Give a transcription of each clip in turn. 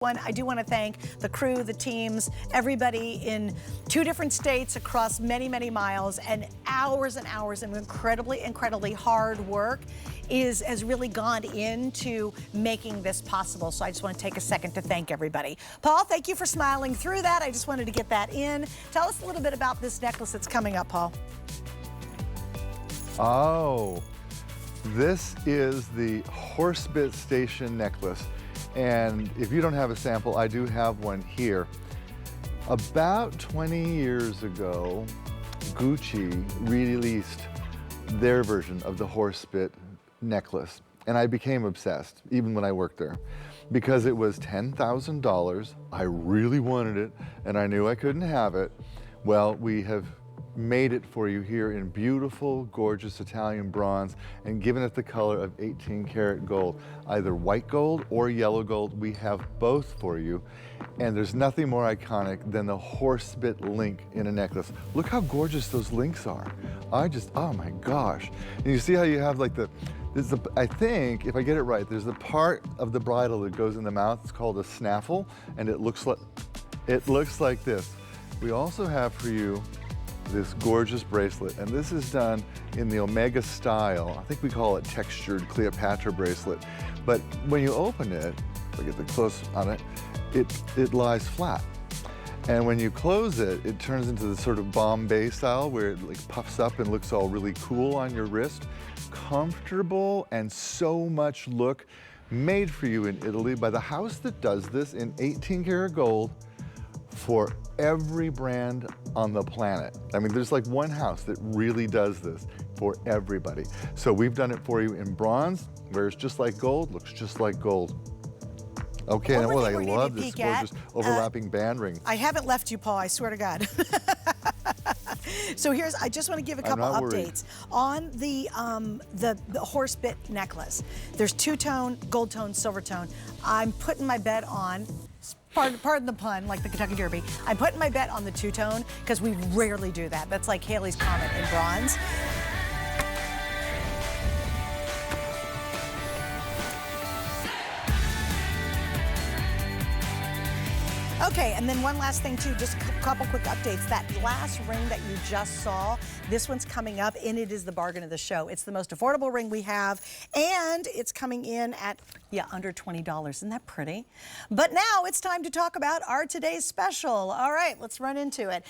I do want to thank the crew, the teams, everybody in 2 different states across many, many miles, and hours of incredibly hard work has really gone into making this possible. So I just want to take a second to thank everybody. Paul, thank you for smiling through that. I just wanted to get that in. Tell us a little bit about this necklace that's coming up, Paul. Oh, this is the Horsebit Station necklace. And if you don't have a sample, I do have one here. About 20 years ago, Gucci released their version of the Horsebit necklace. And I became obsessed, even when I worked there, because it was $10,000. I really wanted it, and I knew I couldn't have it. Well, we have made it for you here in beautiful, gorgeous Italian bronze and given it the color of 18 karat gold, either white gold or yellow gold. We have both for you. And there's nothing more iconic than the Horsebit link in a necklace. Look how gorgeous those links are. Oh my gosh. And you see how you have like I think, if I get it right, there's the part of the bridle that goes in the mouth. It's called a snaffle, and it looks like this. We also have for you this gorgeous bracelet, and this is done in the Omega style. I think we call it textured Cleopatra bracelet. But when you open it, if I get the close on it, it lies flat. And when you close it, it turns into the sort of Bombay style where it like puffs up and looks all really cool on your wrist. Comfortable and so much look, made for you in Italy by the house that does this in 18 karat gold for every brand on the planet. I mean, there's like one house that really does this for everybody. So we've done it for you in bronze, where it's just like gold, looks just like gold. Okay, and I love this gorgeous overlapping band ring. I haven't left you, Paul, I swear to God. So I just want to give a couple updates on the Horsebit necklace. There's 2-tone, gold tone, silver tone. I'm putting my bet on, pardon the pun, like the Kentucky Derby, I'm putting my bet on the 2-tone because we rarely do that. That's like Halley's Comet in bronze. Okay, and then one last thing too, just a couple quick updates. That glass ring that you just saw, this one's coming up, and it is the bargain of the show. It's the most affordable ring we have, and it's coming in at, under $20. Isn't that pretty? But now it's time to talk about our today's special. All right, let's run into it.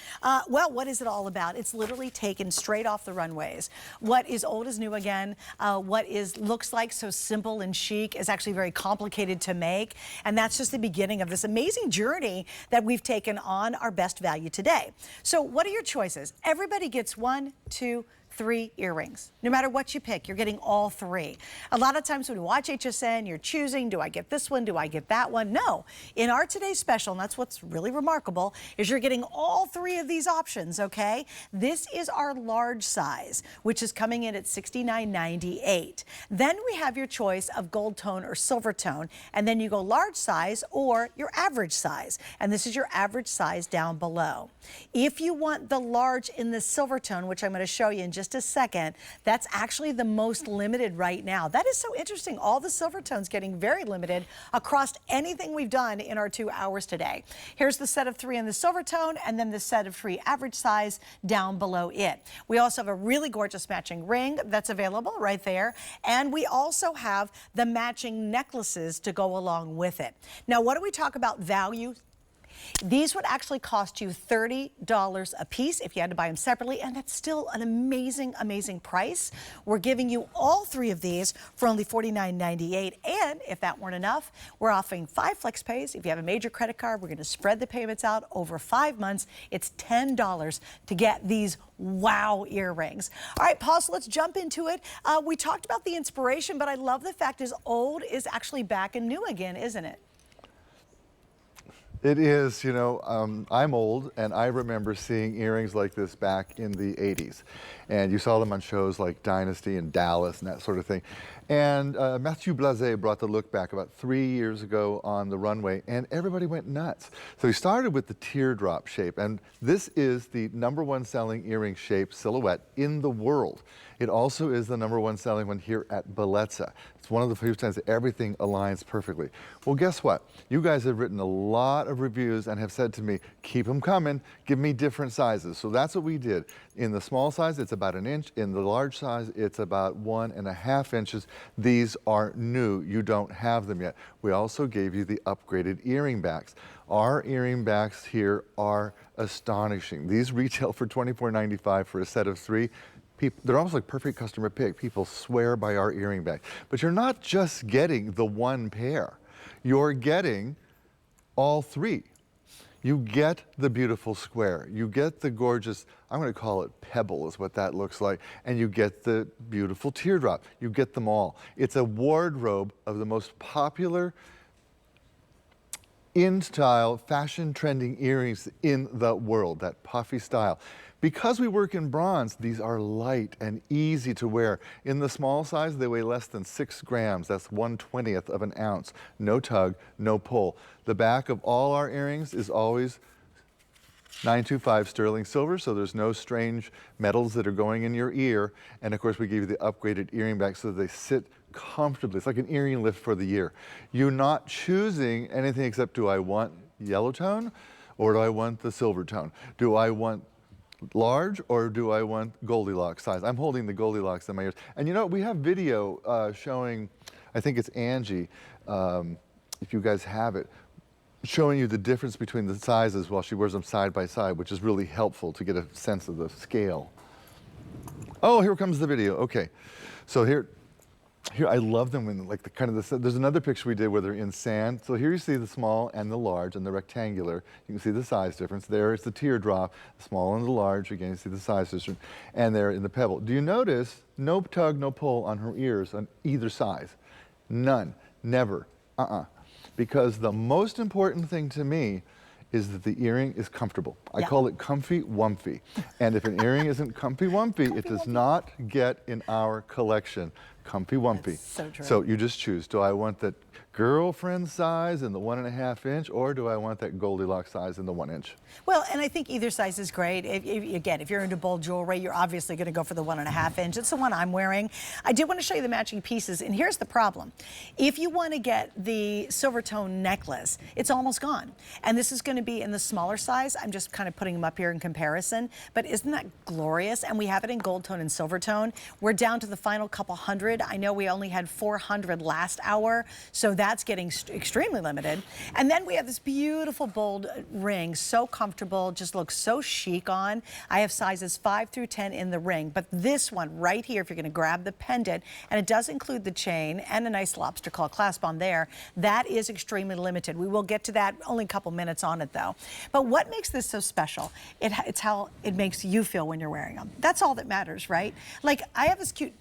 Well, what is it all about? It's literally taken straight off the runways. What is old is new again. What looks like so simple and chic is actually very complicated to make, and that's just the beginning of this amazing journey that we've taken on our best value today. So what are your choices? Everybody gets 1, 2, 3 earrings. No matter what you pick, you're getting all 3. A lot of times when you watch HSN, you're choosing, do I get this one, do I get that one? No. In our today's special, and that's what's really remarkable, is you're getting all 3 of these options, okay? This is our large size, which is coming in at $69.98. Then we have your choice of gold tone or silver tone, and then you go large size or your average size, and this is your average size down below. If you want the large in the silver tone, which I'm going to show you in just a second, that's actually the most limited right now. That is so interesting. All the silver tones getting very limited across anything we've done in our 2 hours today. Here's the set of 3 in the silver tone, and then the set of 3 average size down below it. We also have a really gorgeous matching ring that's available right there, and we also have the matching necklaces to go along with it. Now, what do we talk about value? These would actually cost you $30 a piece if you had to buy them separately, and that's still an amazing, amazing price. We're giving you all 3 of these for only $49.98, and if that weren't enough, we're offering 5 flex pays. If you have a major credit card, we're going to spread the payments out over 5 months. It's $10 to get these wow earrings. All right, Paul, so let's jump into it. We talked about the inspiration, but I love the fact is old is actually back and new again, isn't it? It is, you know, I'm old, and I remember seeing earrings like this back in the 80s. And you saw them on shows like Dynasty and Dallas and that sort of thing. And Mathieu Blazet brought the look back about 3 years ago on the runway, and everybody went nuts. So he started with the teardrop shape, and this is the #1 selling earring shape silhouette in the world. It also is the #1 selling one here at Bellezza. It's one of the few times that everything aligns perfectly. Well, guess what? You guys have written a lot of reviews and have said to me, keep them coming, give me different sizes. So that's what we did. In the small size, it's about 1 inch. In the large size, it's about 1.5 inches. These are new. You don't have them yet. We also gave you the upgraded earring backs. Our earring backs here are astonishing. These retail for $24.95 for a set of 3. They're almost like perfect customer pick. People swear by our earring bag. But you're not just getting the 1 pair. You're getting all 3. You get the beautiful square. You get the gorgeous, I'm going to call it pebble is what that looks like. And you get the beautiful teardrop. You get them all. It's a wardrobe of the most popular in-style, fashion trending earrings in the world, that puffy style. Because we work in bronze, these are light and easy to wear. In the small size, they weigh less than 6 grams. That's 1/20th of an ounce. No tug, no pull. The back of all our earrings is always 925 sterling silver, so there's no strange metals that are going in your ear. And of course, we give you the upgraded earring back so they sit comfortably. It's like an earring lift for the year. You're not choosing anything except, do I want yellow tone or do I want the silver tone? Do I want large or do I want Goldilocks size? I'm holding the Goldilocks in my ears. And you know, we have video showing, I think it's Angie, if you guys have it, showing you the difference between the sizes while she wears them side by side, which is really helpful to get a sense of the scale. Oh, here comes the video. Okay, so here I love them when like there's another picture we did where they're in sand. So here you see the small and the large and the rectangular. You can see the size difference. There is the teardrop, the small and the large. Again, you see the size difference. And there in the pebble. Do you notice no tug, no pull on her ears on either size? None, never, Because the most important thing to me is that the earring is comfortable. I call it comfy wumpy. And if an earring isn't comfy wumpy, it does not get in our collection. Comfy wumpy. That's so true. So you just choose. Do I want that girlfriend size in the 1.5 inch, or do I want that Goldilocks size in the 1 inch? Well, and I think either size is great. Again, if you're into bold jewelry, you're obviously going to go for the 1.5 inch. It's the one I'm wearing. I did want to show you the matching pieces, and here's the problem. If you want to get the silver tone necklace, it's almost gone. And this is going to be in the smaller size. I'm just kind of putting them up here in comparison, but isn't that glorious? And we have it in gold tone and silver tone. We're down to the final couple hundred. I know we only had 400 last hour, so that's getting extremely limited. And then we have this beautiful bold ring, so comfortable, just looks so chic on. I have sizes 5 through 10 in the ring, but this one right here, if you're gonna grab the pendant, and it does include the chain and a nice lobster claw clasp on there, that is extremely limited. We will get to that, only a couple minutes on it though. But what makes this so special? It's how it makes you feel when you're wearing them. That's all that matters, right? Like, I have this cute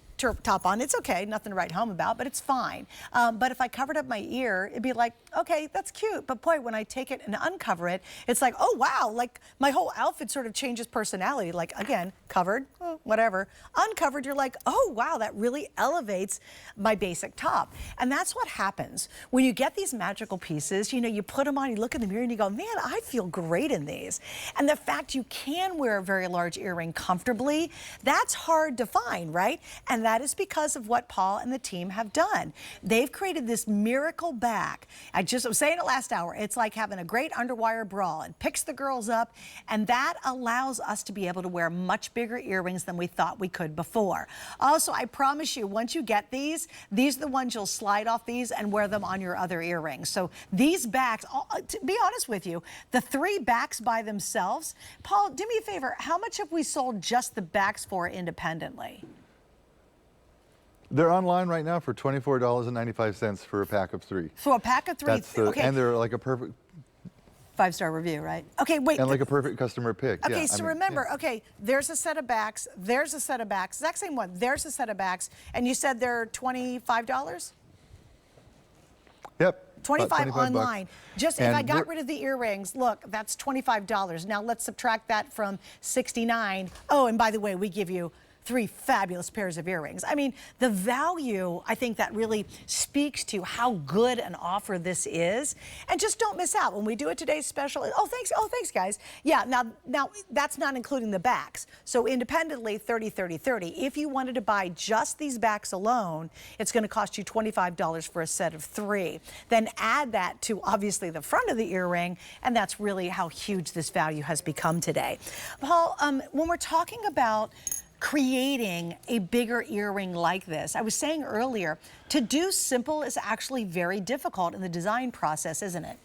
top on. It's okay, nothing to write home about, but it's fine. But if I covered up my ear, it'd be like, okay, that's cute. But boy, when I take it and uncover it, it's like, oh wow, like my whole outfit sort of changes personality. Like again, covered, whatever. Uncovered, you're like, oh wow, that really elevates my basic top. And that's what happens when you get these magical pieces. You know, you put them on, you look in the mirror and you go, man, I feel great in these. And the fact you can wear a very large earring comfortably, that's hard to find, right? And that is because of what Paul and the team have done. They've created this miracle back. I was saying it last hour, it's like having a great underwire bra. It picks the girls up, and that allows us to be able to wear much bigger earrings than we thought we could before. Also, I promise you, once you get these are the ones you'll slide off these and wear them on your other earrings. So these backs, to be honest with you, the 3 backs by themselves, Paul, do me a favor, how much have we sold just the backs for independently? They're online right now for $24.95 for a pack of 3. So a pack of 3. Okay. And they're like a perfect 5-star review, right? Okay, wait. And like a perfect customer pick. Okay, yeah, so remember, okay, there's a set of backs, there's a set of backs, exact same one, there's a set of backs, and you said they're $25? Yep. 25 online. Bucks. Just if I got rid of the earrings, look, that's $25. Now let's subtract that from 69. Oh, and by the way, we give you 3 fabulous pairs of earrings. I mean, the value, I think that really speaks to how good an offer this is. And just don't miss out when we do a today's special. Oh, thanks guys. Yeah, now that's not including the backs. So independently, 30, 30, 30. If you wanted to buy just these backs alone, it's going to cost you $25 for a set of 3. Then add that to obviously the front of the earring, and that's really how huge this value has become today. Paul, when we're talking about creating a bigger earring like this, I was saying earlier, to do simple is actually very difficult in the design process, isn't it?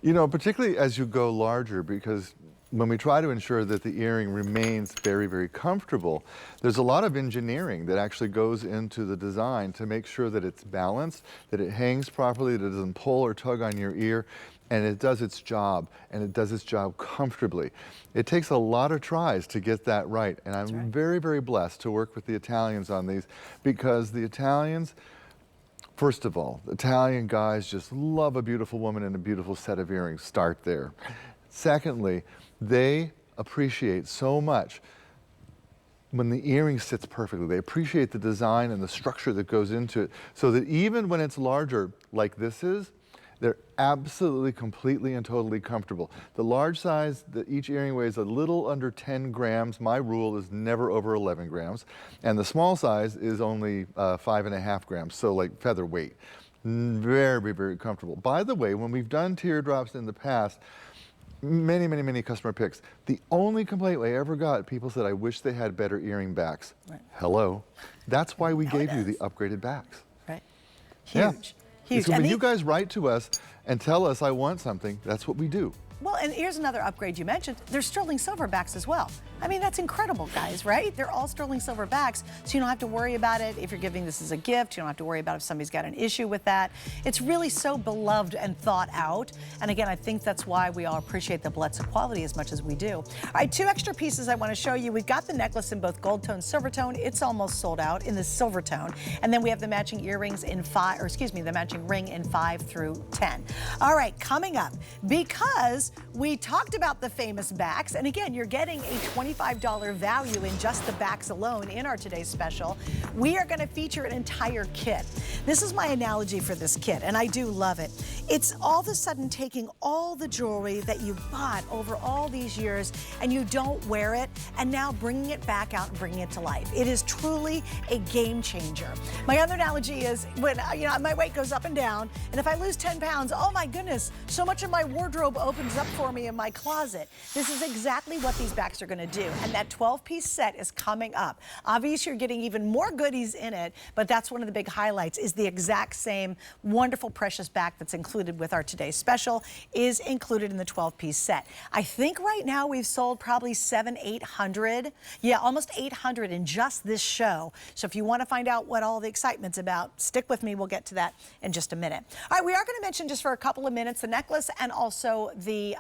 You know, particularly as you go larger, because when we try to ensure that the earring remains very, very comfortable, there's a lot of engineering that actually goes into the design to make sure that it's balanced, that it hangs properly, that it doesn't pull or tug on your ear, and it does its job, and it does its job comfortably. It takes a lot of tries to get that right, and I'm very, very blessed to work with the Italians on these, because the Italians, first of all, Italian guys just love a beautiful woman and a beautiful set of earrings. Start there. Secondly, they appreciate so much when the earring sits perfectly. They appreciate the design and the structure that goes into it, so that even when it's larger, like this is, they're absolutely, completely, and totally comfortable. The large size, each earring weighs a little under 10 grams. My rule is never over 11 grams. And the small size is only 5.5 grams, so like featherweight. Very, very comfortable. By the way, when we've done teardrops in the past, many customer picks. The only complaint I ever got, people said, I wish they had better earring backs. Right. Hello. That's why we gave you the upgraded backs. Right. Huge. Yeah. Huge. So when you guys write to us and tell us I want something, that's what we do. Well, and here's another upgrade you mentioned. There's sterling silver backs as well. I mean, that's incredible, guys, right? They're all sterling silver backs, so you don't have to worry about it if you're giving this as a gift. You don't have to worry about if somebody's got an issue with that. It's really so beloved and thought out. And again, I think that's why we all appreciate the Bellezza quality as much as we do. All right, 2 extra pieces I want to show you. We've got the necklace in both gold tone, silver tone. It's almost sold out in the silver tone. And then we have the matching earrings in the matching ring in 5 through 10. All right, coming up, because we talked about the famous backs, and again, you're getting a $25 value in just the backs alone in our today's special. We are going to feature an entire kit. This is my analogy for this kit, and I do love it. It's all of a sudden taking all the jewelry that you bought over all these years and you don't wear it, and now bringing it back out and bringing it to life. It is truly a game changer. My other analogy is when my weight goes up and down, and if I lose 10 pounds, oh my goodness, so much of my wardrobe opens up for me in my closet. This is exactly what these backs are going to do, and that 12-piece set is coming up. Obviously, you're getting even more goodies in it, but that's one of the big highlights, is the exact same wonderful precious back that's included with our today's special is included in the 12-piece set. I think right now we've sold probably 800. Yeah, almost 800 in just this show. So if you want to find out what all the excitement's about, stick with me. We'll get to that in just a minute. All right, we are going to mention just for a couple of minutes the necklace and also the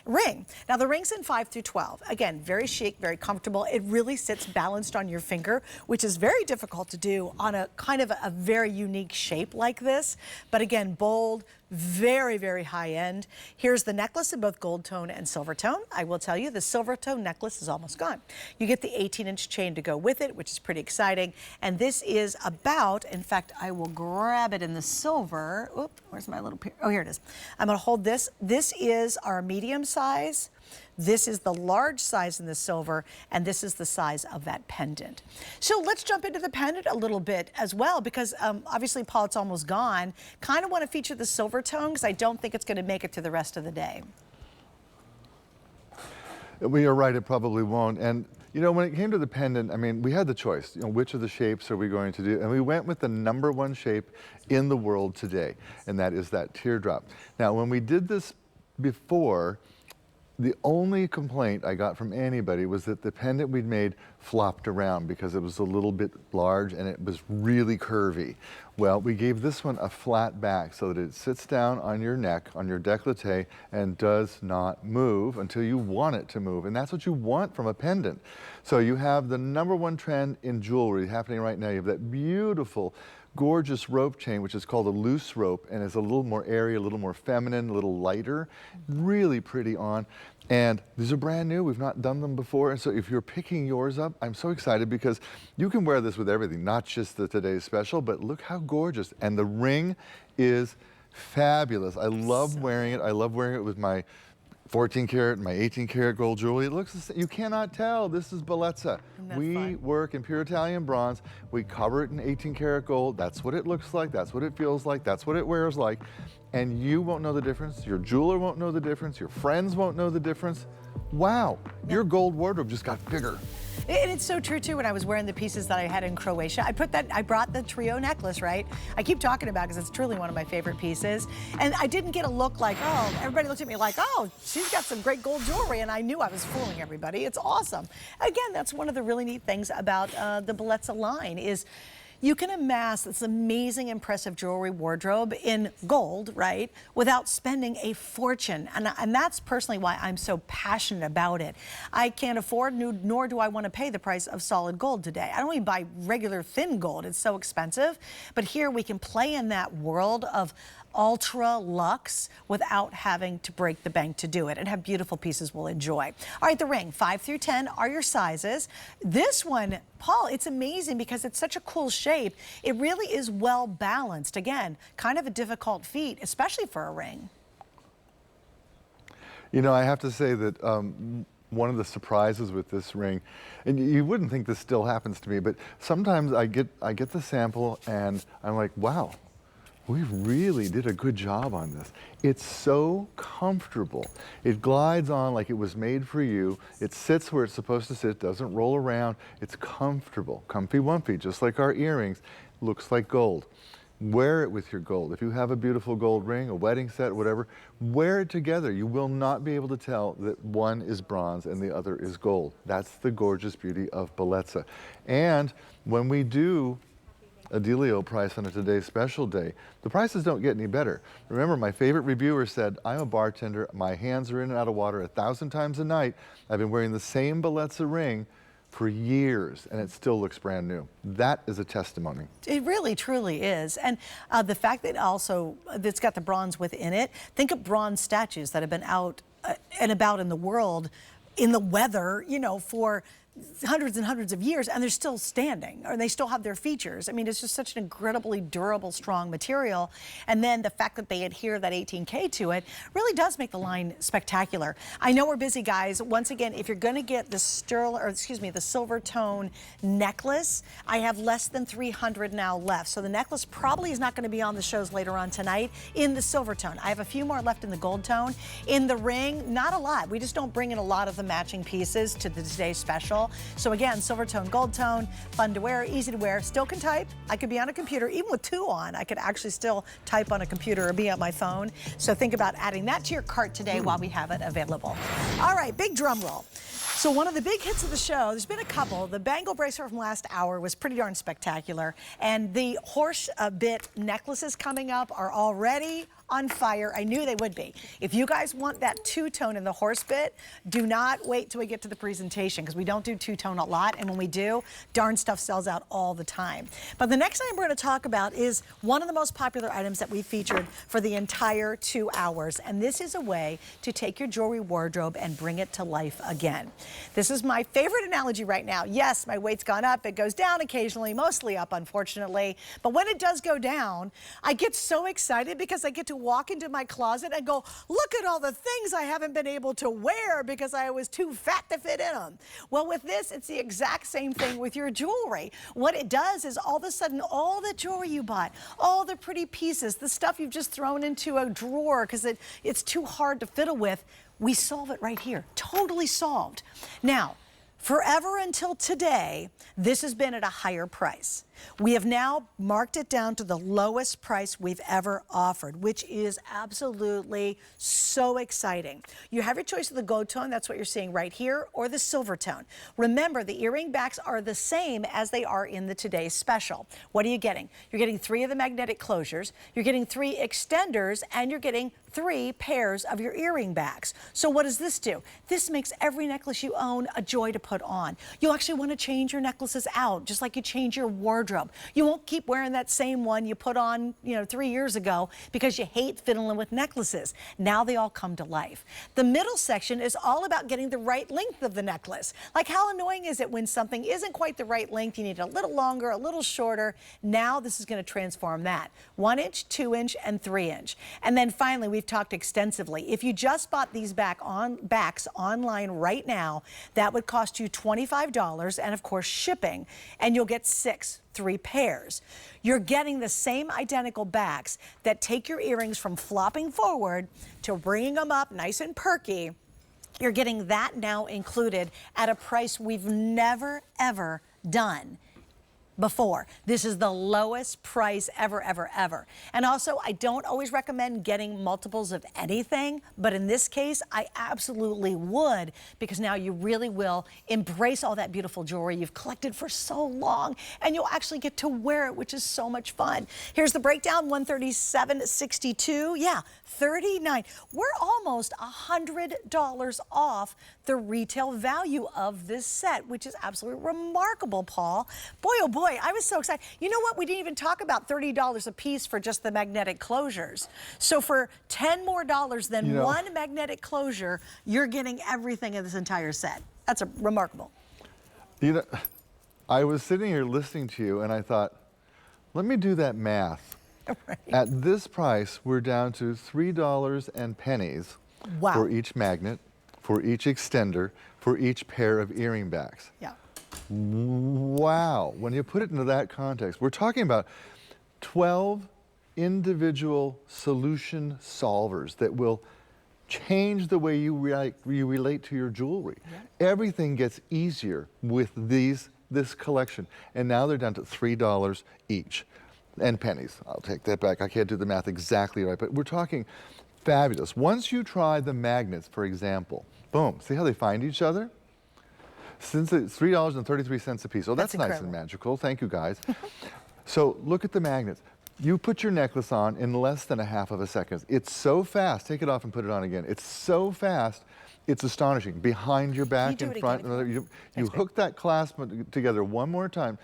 ring. Now, the ring's in 5 through 12. Again, very chic, very comfortable. It really sits balanced on your finger, which is very difficult to do on a kind of a very unique shape like this. But again, bold, very, very high end. Here's the necklace in both gold tone and silver tone. I will tell you, the silver tone necklace is almost gone. You get the 18-inch chain to go with it, which is pretty exciting. And this is about, in fact, I will grab it in the silver. Oop, where's my little, oh, here it is. I'm gonna hold this. This is our medium size. This is the large size in the silver, and this is the size of that pendant. So let's jump into the pendant a little bit as well, because obviously, Paul, it's almost gone. Kind of want to feature the silver tone, because I don't think it's going to make it to the rest of the day. We are right, it probably won't. And you know, when it came to the pendant, I mean, we had the choice, which of the shapes are we going to do? And we went with the #1 shape in the world today, and that is that teardrop. Now, when we did this before, the only complaint I got from anybody was that the pendant we'd made flopped around because it was a little bit large and it was really curvy. Well, we gave this one a flat back so that it sits down on your neck, on your décolleté, and does not move until you want it to move. And that's what you want from a pendant. So you have the #1 trend in jewelry happening right now. You have that beautiful gorgeous rope chain, which is called a loose rope, and is a little more airy, a little more feminine, a little lighter. Really pretty on. And these are brand new. We've not done them before. And so if you're picking yours up, I'm so excited because you can wear this with everything, not just the Today's Special, but look how gorgeous. And the ring is fabulous. I love wearing it. I love wearing it with my 14 karat, my 18 karat gold jewelry. It looks the same. You cannot tell. This is Bellezza. We work in pure Italian bronze. We cover it in 18 karat gold. That's what it looks like. That's what it feels like. That's what it wears like. And you won't know the difference. Your jeweler won't know the difference. Your friends won't know the difference. Wow, your gold wardrobe just got bigger. And it's so true too. When I was wearing the pieces that I had in Croatia, I brought the trio necklace, right? I keep talking about it because it's truly one of my favorite pieces. And I didn't get a look like, oh, everybody looked at me like, oh, she's got some great gold jewelry. And I knew I was fooling everybody. It's awesome. Again, that's one of the really neat things about the Bellezza line is you can amass this amazing, impressive jewelry wardrobe in gold, right, without spending a fortune. And that's personally why I'm so passionate about it. I can't afford, nor do I want to pay the price of solid gold today. I don't even buy regular thin gold. It's so expensive. But here we can play in that world of ultra luxe without having to break the bank to do it and have beautiful pieces we'll enjoy. All right, the ring, 5 through 10 are your sizes. This one, Paul, it's amazing because it's such a cool shape. It really is well balanced. Again, kind of a difficult feat, especially for a ring. You know, I have to say that one of the surprises with this ring, and you wouldn't think this still happens to me, but sometimes I get the sample and I'm like, wow, we really did a good job on this. It's so comfortable. It glides on like it was made for you. It sits where it's supposed to sit, doesn't roll around. It's comfortable, comfy wumpy, just like our earrings. Looks like gold. Wear it with your gold. If you have a beautiful gold ring, a wedding set, whatever, wear it together. You will not be able to tell that one is bronze and the other is gold. That's the gorgeous beauty of Bellezza. And when we do a dealio price on a Today's Special day, the prices don't get any better. Remember, my favorite reviewer said, I'm a bartender, my hands are in and out of water 1,000 times a night. I've been wearing the same Bellezza ring for years and it still looks brand new. That is a testimony. It really truly is. And the fact that it's got the bronze within it, think of bronze statues that have been out and about in the world in the weather, you know, for hundreds and hundreds of years, and they're still standing, or they still have their features. I mean, it's just such an incredibly durable, strong material. And then the fact that they adhere that 18K to it really does make the line spectacular. I know we're busy, guys. Once again, if you're going to get the the silver tone necklace, I have less than 300 now left. So the necklace probably is not going to be on the shows later on tonight in the silver tone. I have a few more left in the gold tone. In the ring, not a lot. We just don't bring in a lot of the matching pieces to the Today's Special. So again, silver tone, gold tone, fun to wear, easy to wear, still can type. I could be on a computer, even with 2 on, I could actually still type on a computer or be on my phone. So think about adding that to your cart today while we have it available. All right, big drum roll. So one of the big hits of the show, there's been a couple. The bangle bracelet from last hour was pretty darn spectacular. And the horse bit necklaces coming up are already on fire. I knew they would be. If you guys want that 2-tone in the horse bit, do not wait till we get to the presentation because we don't do 2-tone a lot. And when we do, darn stuff sells out all the time. But the next item we're going to talk about is one of the most popular items that we featured for the entire 2 hours. And this is a way to take your jewelry wardrobe and bring it to life again. This is my favorite analogy right now. Yes, my weight's gone up. It goes down occasionally, mostly up, unfortunately. But when it does go down, I get so excited because I get to walk into my closet and go, look at all the things I haven't been able to wear because I was too fat to fit in them. Well, with this, it's the exact same thing with your jewelry. What it does is all of a sudden, all the jewelry you bought, all the pretty pieces, the stuff you've just thrown into a drawer because it's too hard to fiddle with, we solve it right here. Totally solved. Now, forever until today, this has been at a higher price. We have now marked it down to the lowest price we've ever offered, which is absolutely so exciting. You have your choice of the gold tone, that's what you're seeing right here, or the silver tone. Remember, the earring backs are the same as they are in the Today's Special. What are you getting? You're getting 3 of the magnetic closures, you're getting 3 extenders, and you're getting 3 pairs of your earring backs. So what does this do? This makes every necklace you own a joy to put on. You'll actually want to change your necklaces out, just like you change your wardrobe wardrobe. You won't keep wearing that same one you put on, 3 years ago because you hate fiddling with necklaces. Now they all come to life. The middle section is all about getting the right length of the necklace. Like, how annoying is it when something isn't quite the right length? You need a little longer, a little shorter. Now this is going to transform that. 1 inch, 2 inch, and 3 inch. And then finally, we've talked extensively. If you just bought these backs online right now, that would cost you $25 and of course shipping, and you'll get 3 pairs. You're getting the same identical backs that take your earrings from flopping forward to bringing them up nice and perky. You're getting that now included at a price we've never, ever done before. This is the lowest price ever, ever, ever. And also, I don't always recommend getting multiples of anything, but in this case, I absolutely would, because now you really will embrace all that beautiful jewelry you've collected for so long, and you'll actually get to wear it, which is so much fun. Here's the breakdown, $137.62. Yeah, $39. We're almost $100 off the retail value of this set, which is absolutely remarkable, Paul. Boy, oh boy, I was so excited. You know what? We didn't even talk about $30 a piece for just the magnetic closures. So for $10 more than one magnetic closure, you're getting everything in this entire set. That's remarkable. I was sitting here listening to you and I thought, let me do that math. Right. At this price, we're down to $3 and pennies for each magnet, for each extender, for each pair of earring backs. Yeah. Wow. When you put it into that context, we're talking about 12 individual solution solvers that will change the way you relate to your jewelry. Yeah. Everything gets easier with this collection. And now they're down to $3 each. And pennies. I'll take that back. I can't do the math exactly right, but we're talking fabulous. Once you try the magnets, for example, boom, see how they find each other? Since it's $3.33 a piece. Oh, that's nice and magical. Thank you, guys. So look at the magnets. You put your necklace on in less than a half of a second. It's so fast. Take it off and put it on again. It's so fast. It's astonishing. Behind your back and front. You hook that clasp together one more time.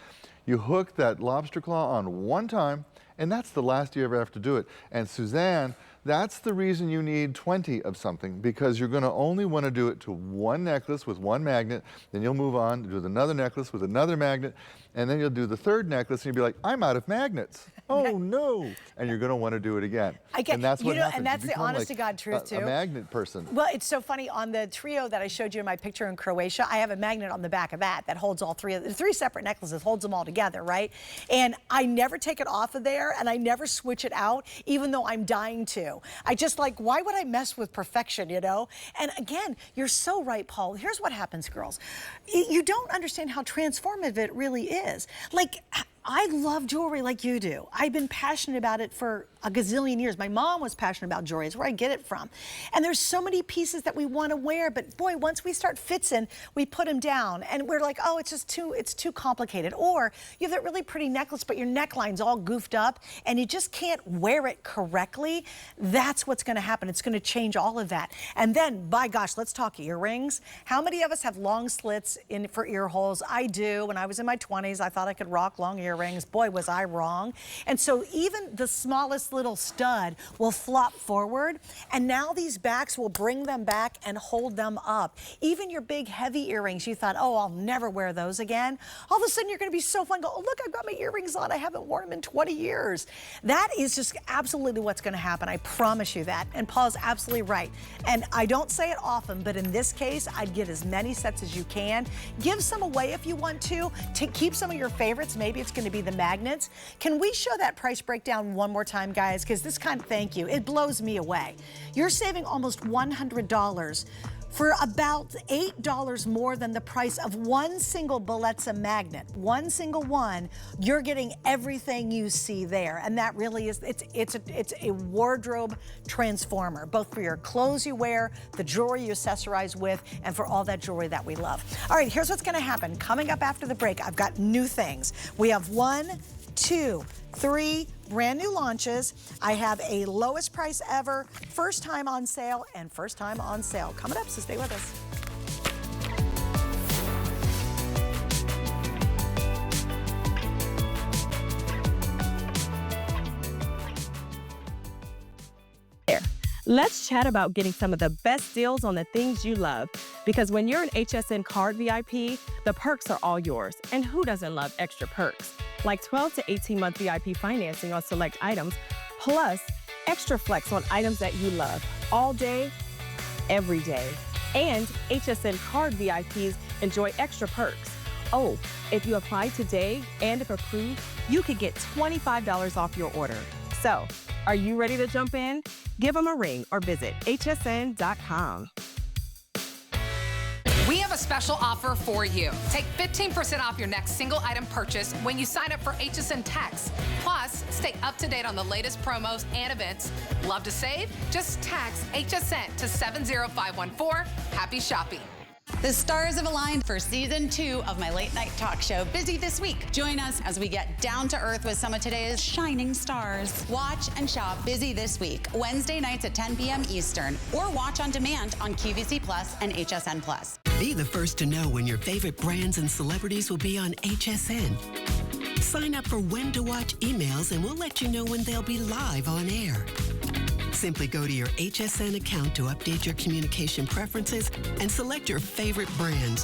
You hook that lobster claw on one time, and that's the last you ever have to do it. And Suzanne, that's the reason you need 20 of something, because you're going to only want to do it to one necklace with one magnet, then you'll move on to do another necklace with another magnet, and then you'll do the third necklace, and you'll be like, I'm out of magnets. Oh no! And you're going to want to do it again. And that's what happens. And that's the honest to God truth too. A magnet person. Well, it's so funny. On the trio that I showed you in my picture in Croatia, I have a magnet on the back of that holds all three separate necklaces, holds them all together, right? And I never take it off of there, and I never switch it out, even though I'm dying to. I just why would I mess with perfection, And again, you're so right, Paul. Here's what happens, girls. You don't understand how transformative it really is. I love jewelry like you do. I've been passionate about it for a gazillion years. My mom was passionate about jewelry. It's where I get it from. And there's so many pieces that we want to wear, but boy, once we start fitting, we put them down and we're like, oh, it's too complicated. Or you have that really pretty necklace, but your neckline's all goofed up and you just can't wear it correctly. That's what's going to happen. It's going to change all of that. And then, by gosh, let's talk earrings. How many of us have long slits for ear holes? I do. When I was in my 20s, I thought I could rock long earrings. Boy, was I wrong. And so even the smallest little stud will flop forward, and now these backs will bring them back and hold them up. Even your big heavy earrings, you thought, oh, I'll never wear those again. All of a sudden you're going to be so fun. Go, oh, look, I've got my earrings on. I haven't worn them in 20 years. That is just absolutely what's going to happen. I promise you that. And Paul's absolutely right. And I don't say it often, but in this case, I'd get as many sets as you can. Give some away if you want to keep some of your favorites. Maybe it's going to be the magnets. Can we show that price breakdown one more time, guys? Because this thank you, it blows me away. You're saving almost $100 for about $8 more than the price of one single Bellezza magnet. One single one, you're getting everything you see there. And that really is, it's a wardrobe transformer, both for your clothes you wear, the jewelry you accessorize with, and for all that jewelry that we love. All right, here's what's gonna happen. Coming up after the break, I've got new things. We have 1, 2, 3 brand new launches. I have a lowest price ever, first time on sale, and first time on sale coming up, so stay with us. Let's chat about getting some of the best deals on the things you love. Because when you're an HSN card VIP, the perks are all yours. And who doesn't love extra perks? Like 12 to 18-month VIP financing on select items, plus extra flex on items that you love all day, every day. And HSN card VIPs enjoy extra perks. Oh, if you apply today and if approved, you could get $25 off your order. So, are you ready to jump in? Give them a ring or visit hsn.com. We have a special offer for you. Take 15% off your next single item purchase when you sign up for HSN Text. Plus, stay up to date on the latest promos and events. Love to save? Just text HSN to 70514. Happy shopping. The stars have aligned for season 2 of my late night talk show, Busy This Week. Join us as we get down to earth with some of today's shining stars. Watch and shop Busy This Week, Wednesday nights at 10 p.m. Eastern, or watch on demand on QVC Plus and HSN Plus. Be the first to know when your favorite brands and celebrities will be on HSN. Sign up for When to Watch emails and we'll let you know when they'll be live on air. Simply go to your HSN account to update your communication preferences and select your favorite brands.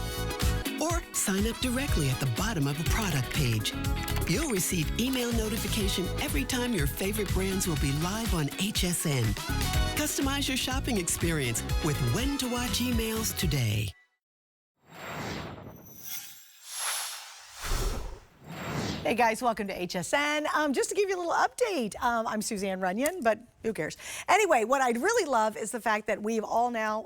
Or sign up directly at the bottom of a product page. You'll receive email notification every time your favorite brands will be live on HSN. Customize your shopping experience with When to Watch emails today. Hey guys, welcome to HSN. Just to give you a little update, I'm Suzanne Runyon, but who cares? Anyway, what I'd really love is the fact that we've all now,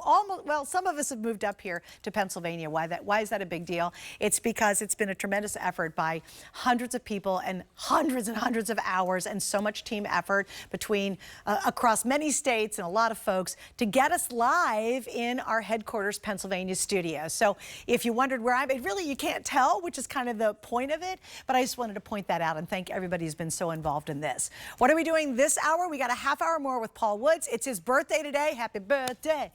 some of us have moved up here to Pennsylvania. Why is that a big deal? It's because it's been a tremendous effort by hundreds of people and hundreds of hours and so much team effort between across many states and a lot of folks to get us live in our headquarters Pennsylvania studio. So if you wondered where I'm, really you can't tell, which is kind of the point of it, but I just wanted to point that out and thank everybody who's been so involved in this. What are we doing this hour? We got a half hour more with Paul Woods. It's his birthday today. Happy birthday,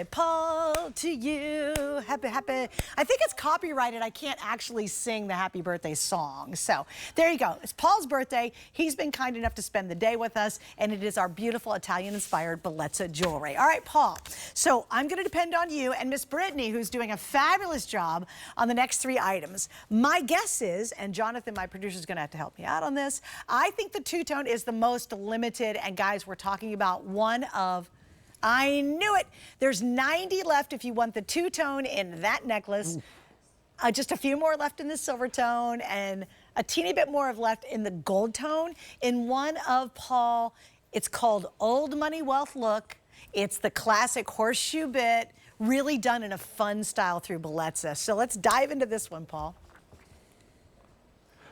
Paul, to you. Happy. I think it's copyrighted. I can't actually sing the happy birthday song. So there you go. It's Paul's birthday. He's been kind enough to spend the day with us, and it is our beautiful Italian-inspired Bellezza jewelry. All right, Paul. So I'm going to depend on you and Miss Brittany, who's doing a fabulous job on the next 3 items. My guess is, and Jonathan, my producer, is going to have to help me out on this, I think the two-tone is the most limited. And guys, we're talking about one of, I knew it, there's 90 left if you want the two-tone in that necklace. Just a few more left in the silver tone and a teeny bit more of left in the gold tone. In one of Paul, it's called Old Money Wealth Look. It's the classic horseshoe bit, really done in a fun style through Bellezza. So let's dive into this one, Paul.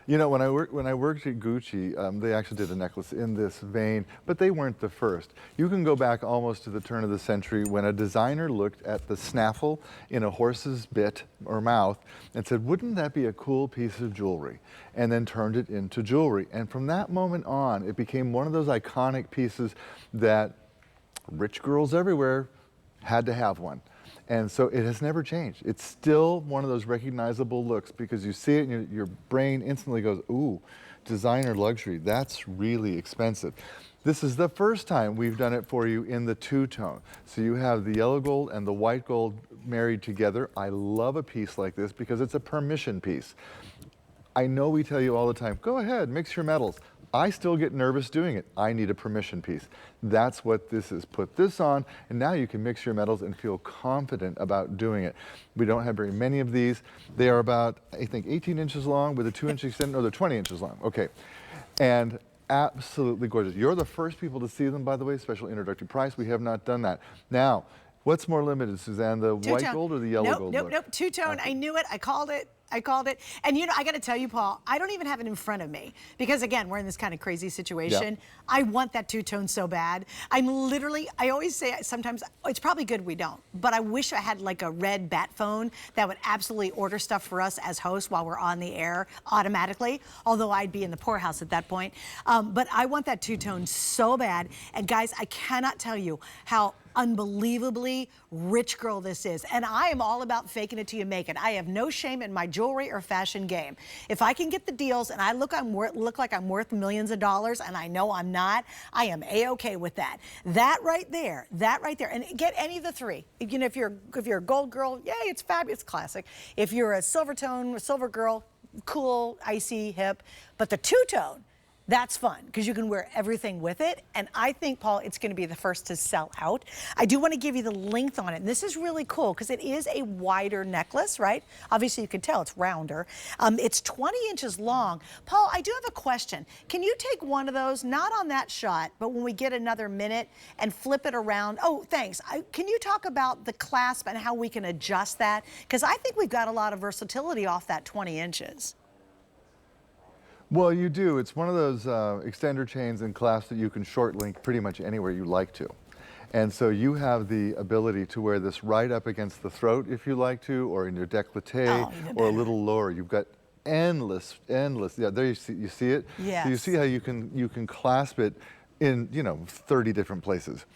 You know, when I worked at Gucci, they actually did a necklace in this vein, but they weren't the first. You can go back almost to the turn of the century when a designer looked at the snaffle in a horse's bit or mouth and said, wouldn't that be a cool piece of jewelry? And then turned it into jewelry. And from that moment on, it became one of those iconic pieces that rich girls everywhere had to have one. And so it has never changed. It's still one of those recognizable looks because you see it and your brain instantly goes, ooh, designer luxury, that's really expensive. This is the first time we've done it for you in the two-tone. So you have the yellow gold and the white gold married together. I love a piece like this because it's a permission piece. I know we tell you all the time, go ahead, mix your metals. I still get nervous doing it. I need a permission piece. That's what this is. Put this on, and now you can mix your metals and feel confident about doing it. We don't have very many of these. They are about, I think, 18 inches long with a 2-inch extent. No, they're 20 inches long. Okay. And absolutely gorgeous. You're the first people to see them, by the way. Special introductory price. We have not done that. Now, what's more limited, Suzanne, the white gold or the yellow gold? Nope. Two-tone. Okay. I knew it. I called it. And you know, I got to tell you, Paul, I don't even have it in front of me because again, we're in this kind of crazy situation. Yep. I want that two-tone so bad. I always say sometimes it's probably good we don't, but I wish I had like a red bat phone that would absolutely order stuff for us as hosts while we're on the air automatically, although I'd be in the poorhouse at that point. But I want that two-tone so bad. And guys, I cannot tell you how unbelievably rich girl this is. And I am all about faking it till you make it. I have no shame in my jewelry or fashion game. If I can get the deals and I look like I'm worth millions of dollars, and I know I'm not, I am A-okay with that. That right there, and get any of the three. You know, if you're a gold girl, yay, it's fabulous, classic. If you're a silver tone, silver girl, cool, icy, hip. But the two-tone, that's fun because you can wear everything with it. And I think, Paul, it's going to be the first to sell out. I do want to give you the length on it. And this is really cool because it is a wider necklace, right? Obviously, you can tell it's rounder. It's 20 inches long. Paul, I do have a question. Can you take one of those, not on that shot, but when we get another minute and flip it around? Oh, thanks. Can you talk about the clasp and how we can adjust that? Because I think we've got a lot of versatility off that 20 inches. Well, you do. It's one of those extender chains and clasps that you can short link pretty much anywhere you like to. And so you have the ability to wear this right up against the throat if you like to, or in your décolleté, or a little lower. You've got endless. Yeah, there you see it? Yes. So you see how you can clasp it in, 30 different places.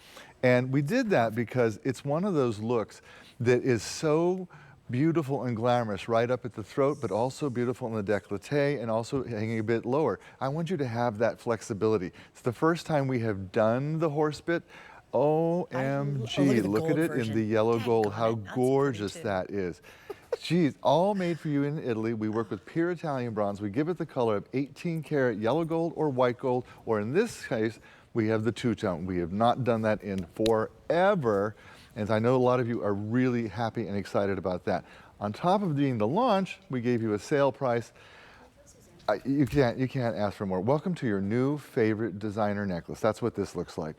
And we did that because it's one of those looks that is so beautiful and glamorous right up at the throat, but also beautiful in the décolleté and also hanging a bit lower. I want you to have that flexibility. It's the first time we have done the horse bit. OMG, look at it in the yellow gold, how gorgeous that is. Geez, all made for you in Italy. We work with pure Italian bronze. We give it the color of 18 karat yellow gold or white gold, or in this case, we have the two-tone. We have not done that in forever. And I know a lot of you are really happy and excited about that. On top of being the launch, we gave you a sale price. You can't ask for more. Welcome to your new favorite designer necklace. That's what this looks like.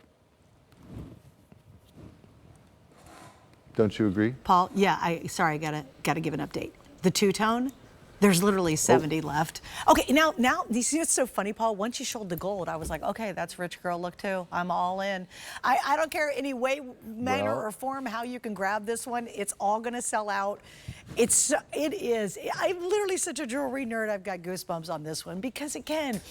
Don't you agree? Paul, yeah, sorry, I gotta give an update. The two-tone, there's literally 70 left. Okay, now, you see what's so funny, Paul? Once you showed the gold, I was like, okay, that's rich girl look too. I'm all in. I don't care any way, manner, or form how you can grab this one. It's all gonna sell out. It is. I'm literally such a jewelry nerd. I've got goosebumps on this one because, again,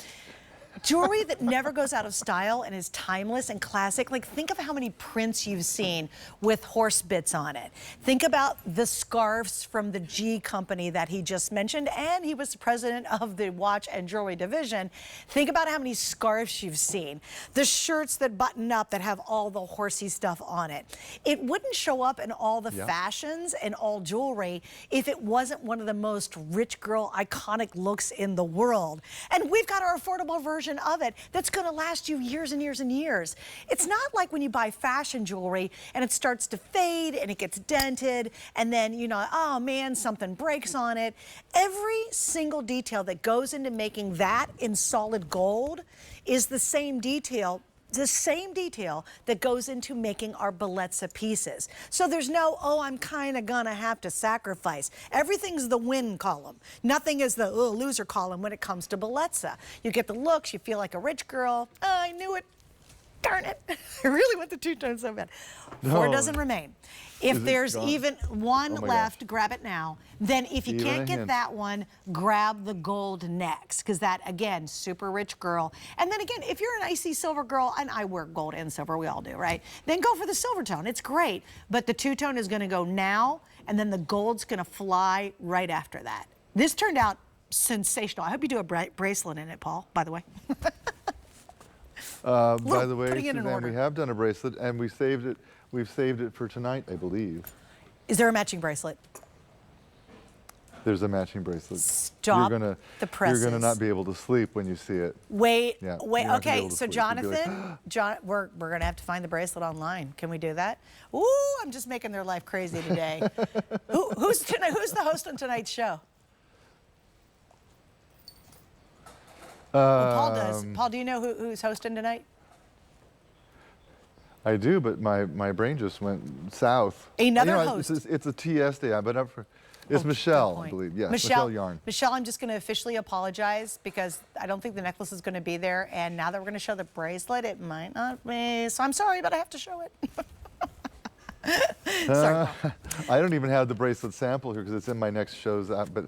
jewelry that never goes out of style and is timeless and classic. Like, think of how many prints you've seen with horse bits on it. Think about the scarves from the G company that he just mentioned, and he was the president of the watch and jewelry division. Think about how many scarves you've seen. The shirts that button up that have all the horsey stuff on it. It wouldn't show up in all the fashions and all jewelry if it wasn't one of the most rich girl iconic looks in the world. And we've got our affordable version of it that's going to last you years and years and years. It's not like when you buy fashion jewelry and it starts to fade and it gets dented and then, oh man, something breaks on it. Every single detail that goes into making that in solid gold is the same detail that goes into making our Bellezza pieces. So there's no, oh, I'm kind of gonna have to sacrifice. Everything's the win column. Nothing is the loser column when it comes to Bellezza. You get the looks, you feel like a rich girl. Oh, I knew it. Darn it. I really want the two-tone so bad. No. 4 doesn't remain. If there's even one left, grab it now. Then if you can't get that one, grab the gold next. Because that, again, super rich girl. And then again, if you're an icy silver girl, and I wear gold and silver, we all do, right? Then go for the silver tone. It's great. But the two-tone is going to go now, and then the gold's going to fly right after that. This turned out sensational. I hope you do a bracelet in it, Paul, by the way. By the way, Suzanne, we have done a bracelet, and we saved it. We've saved it for tonight, I believe. Is there a matching bracelet? There's a matching bracelet. Stop the presses. You're gonna not be able to sleep when you see it. Wait. Okay, so Jonathan, we're gonna have to find the bracelet online. Can we do that? Ooh, I'm just making their life crazy today. Who's the host on tonight's show? Well, Paul does. Paul, do you know who's hosting tonight? I do, but my brain just went south. Another host. It's a TS day. I've been up for. It's Michelle, I believe. Yes, Michelle Yarn. Michelle, I'm just going to officially apologize because I don't think the necklace is going to be there. And now that we're going to show the bracelet, it might not be. So I'm sorry, but I have to show it. Sorry, I don't even have the bracelet sample here because it's in my next show's app, but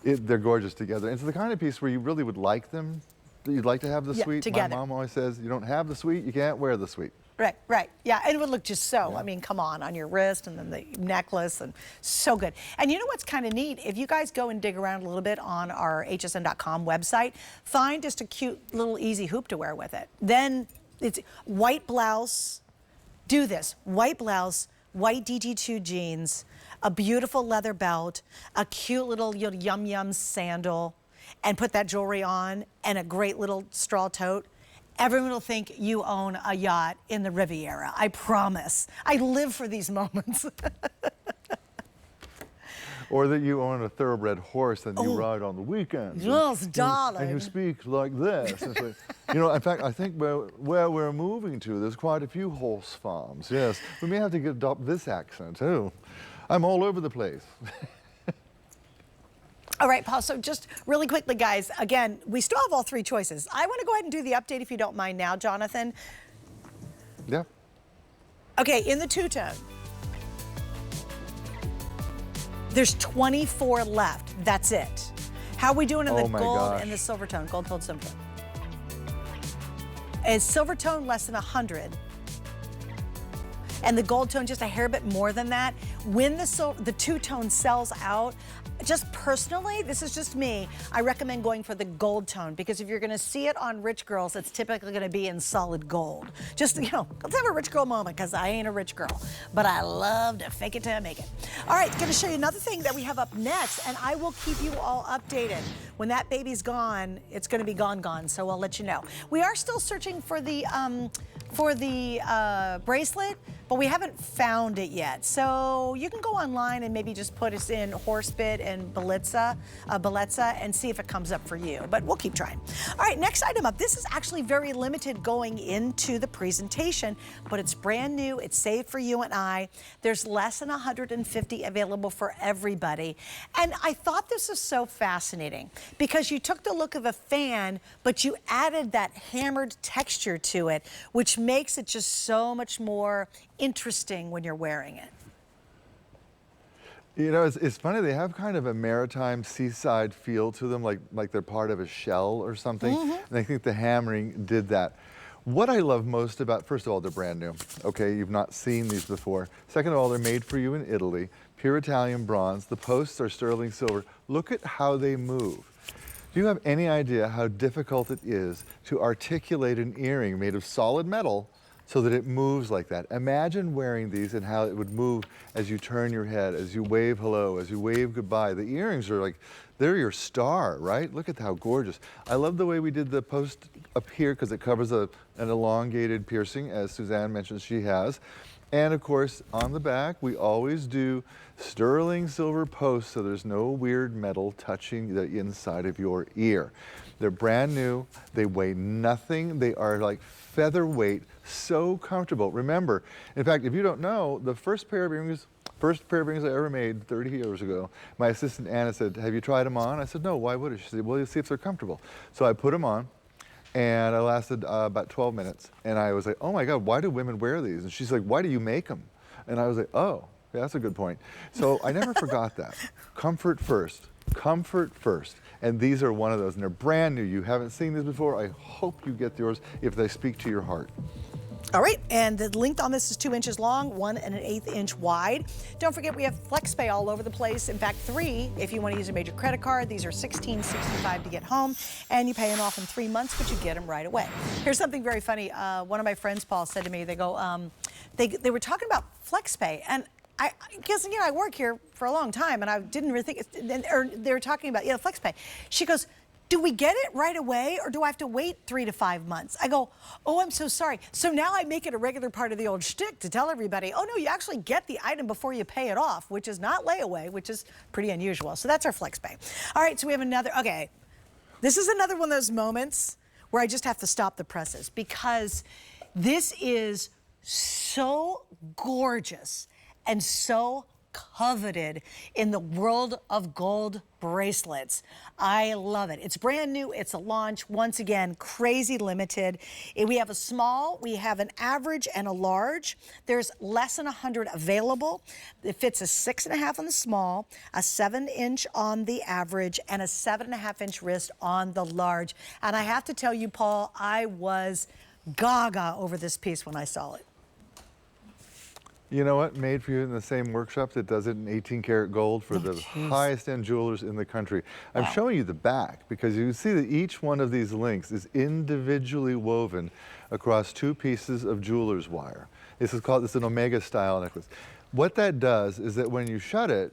they're gorgeous together. It's the kind of piece where you really would like them. You'd like to have the suite. Together. My mom always says, you don't have the suite, you can't wear the suite. Right. Yeah, and it would look just so, I mean, come on your wrist, and then the necklace, and so good. And you know what's kind of neat? If you guys go and dig around a little bit on our hsn.com website, find just a cute little easy hoop to wear with it. Then it's white blouse, do this, white blouse, white DT2 jeans, a beautiful leather belt, a cute little yum sandal, and put that jewelry on, and a great little straw tote. Everyone will think you own a yacht in the Riviera. I promise. I live for these moments. Or that you own a thoroughbred horse that you ride on the weekends. Yes, darling. And you speak like this. It's like, you know, in fact, I think where we're moving to, there's quite a few horse farms. Yes, we may have to adopt this accent too. I'm all over the place. All right, Paul, so just really quickly, guys, again, we still have all three choices. I want to go ahead and do the update if you don't mind now, Jonathan. Yeah. Okay, in the two-tone, there's 24 left. That's it. How are we doing in the gold and the silver tone? Gold, silver tone. Is silver tone less than 100? And the gold tone just a hair bit more than that. When the two-tone sells out, just personally, this is just me, I recommend going for the gold tone, because if you're gonna see it on rich girls, it's typically gonna be in solid gold. Just, you know, let's have a rich girl moment, because I ain't a rich girl, but I love to fake it till I make it. All right, gonna show you another thing that we have up next, and I will keep you all updated. When that baby's gone, it's gonna be gone, so I'll let you know. We are still searching for the bracelet, but we haven't found it yet. So you can go online and maybe just put us in Horsebit and Bellezza and see if it comes up for you, but we'll keep trying. All right, next item up. This is actually very limited going into the presentation, but it's brand new. It's saved for you and I. There's less than 150 available for everybody. And I thought this was so fascinating because you took the look of a fan, but you added that hammered texture to it, which makes it just so much more interesting when you're wearing it. You know, it's funny, they have kind of a maritime seaside feel to them, like they're part of a shell or something. And I think the hammering did that. What I love most about, first of all, they're brand new. Okay, you've not seen these before. Second of all, they're made for you in Italy, pure Italian bronze. The posts are sterling silver. Look at how they move. Do you have any idea how difficult it is to articulate an earring made of solid metal so that it moves like that? Imagine wearing these and how it would move as you turn your head, as you wave hello, as you wave goodbye. The earrings are like, they're your star, right? Look at how gorgeous. I love the way we did the post up here because it covers an elongated piercing, as Suzanne mentioned she has. And of course, on the back, we always do sterling silver posts so there's no weird metal touching the inside of your ear. They're brand new, they weigh nothing, they are like featherweight, so comfortable. Remember, in fact, if you don't know, the first pair of earrings I ever made 30 years ago, my assistant Anna said, "Have you tried them on?" I said, "No, why would I?" She said, "Well, you'll see if they're comfortable." So I put them on, and I lasted about 12 minutes. And I was like, "Oh my God, why do women wear these?" And she's like, "Why do you make them?" And I was like, "Oh, yeah, that's a good point." So I never forgot that. Comfort first. Comfort first. And these are one of those, and they're brand new. You haven't seen these before. I hope you get yours if they speak to your heart. All right, and the length on this is 2 inches long, 1 1/8 inch wide. Don't forget we have FlexPay all over the place. In fact, 3 if you want to use a major credit card. These are $16.65 to get home, and you pay them off in 3 months, but you get them right away. Here's something very funny. One of my friends, Paul, said to me, they go, they were talking about FlexPay, and I guess, you know, I work here for a long time, and I didn't really think, or they were talking about, FlexPay. She goes, "Do we get it right away, or do I have to wait 3 to 5 months?" I go, "Oh, I'm so sorry." So now I make it a regular part of the old shtick to tell everybody, "Oh, no, you actually get the item before you pay it off," which is not layaway, which is pretty unusual. So that's our FlexPay. All right, so we have another, okay. This is another one of those moments where I just have to stop the presses because this is so gorgeous and so coveted in the world of gold bracelets. I love it. It's brand new. It's a launch. Once again, crazy limited. We have a small, we have an average, and a large. There's less than 100 available. It fits a 6.5 on the small, a 7-inch on the average, and a 7.5-inch wrist on the large. And I have to tell you, Paul, I was gaga over this piece when I saw it. You know what? Made for you in the same workshop that does it in 18 karat gold for the highest end jewelers in the country. I'm showing you the back because you see that each one of these links is individually woven across 2 pieces of jeweler's wire. This is an Omega style necklace. What that does is that when you shut it,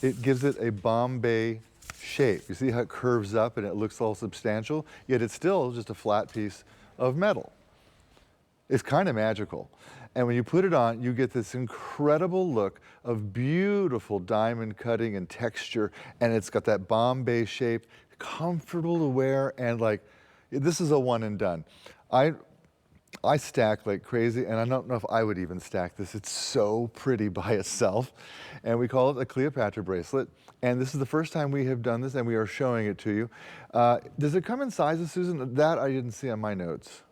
it gives it a Bombay shape. You see how it curves up and it looks all substantial, yet it's still just a flat piece of metal. It's kind of magical. And when you put it on, you get this incredible look of beautiful diamond cutting and texture, and it's got that Bombay shape, comfortable to wear, and like, this is a one and done. I stack like crazy, and I don't know if I would even stack this. It's so pretty by itself. And we call it a Cleopatra bracelet. And this is the first time we have done this, and we are showing it to you. Does it come in sizes, Susan? That I didn't see on my notes.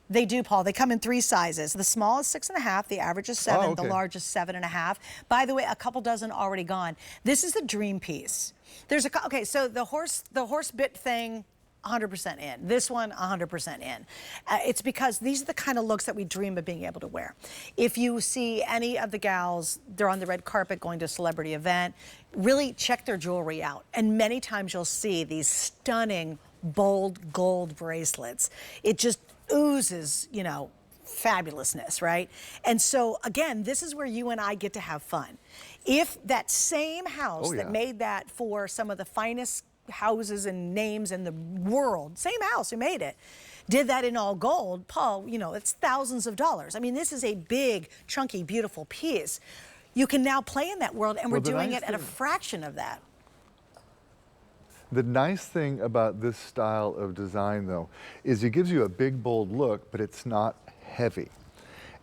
They do, Paul. They come in 3 sizes. The small is 6.5, the average is 7, the large is 7.5. By the way, a couple dozen already gone. This is the dream piece. There's okay, so the horse bit thing, 100% in. This one, 100% in. It's because these are the kind of looks that we dream of being able to wear. If you see any of the gals, they're on the red carpet going to a celebrity event, really check their jewelry out. And many times you'll see these stunning, bold gold bracelets. It just oozes, you know, fabulousness, right? And so again, this is where you and I get to have fun. If that same house that made that for some of the finest houses and names in the world, same house who made it, did that in all gold, Paul, you know, it's thousands of dollars. I mean, this is a big, chunky, beautiful piece. You can now play in that world, and we're doing it at a fraction of that. The nice thing about this style of design, though, is it gives you a big, bold look, but it's not heavy.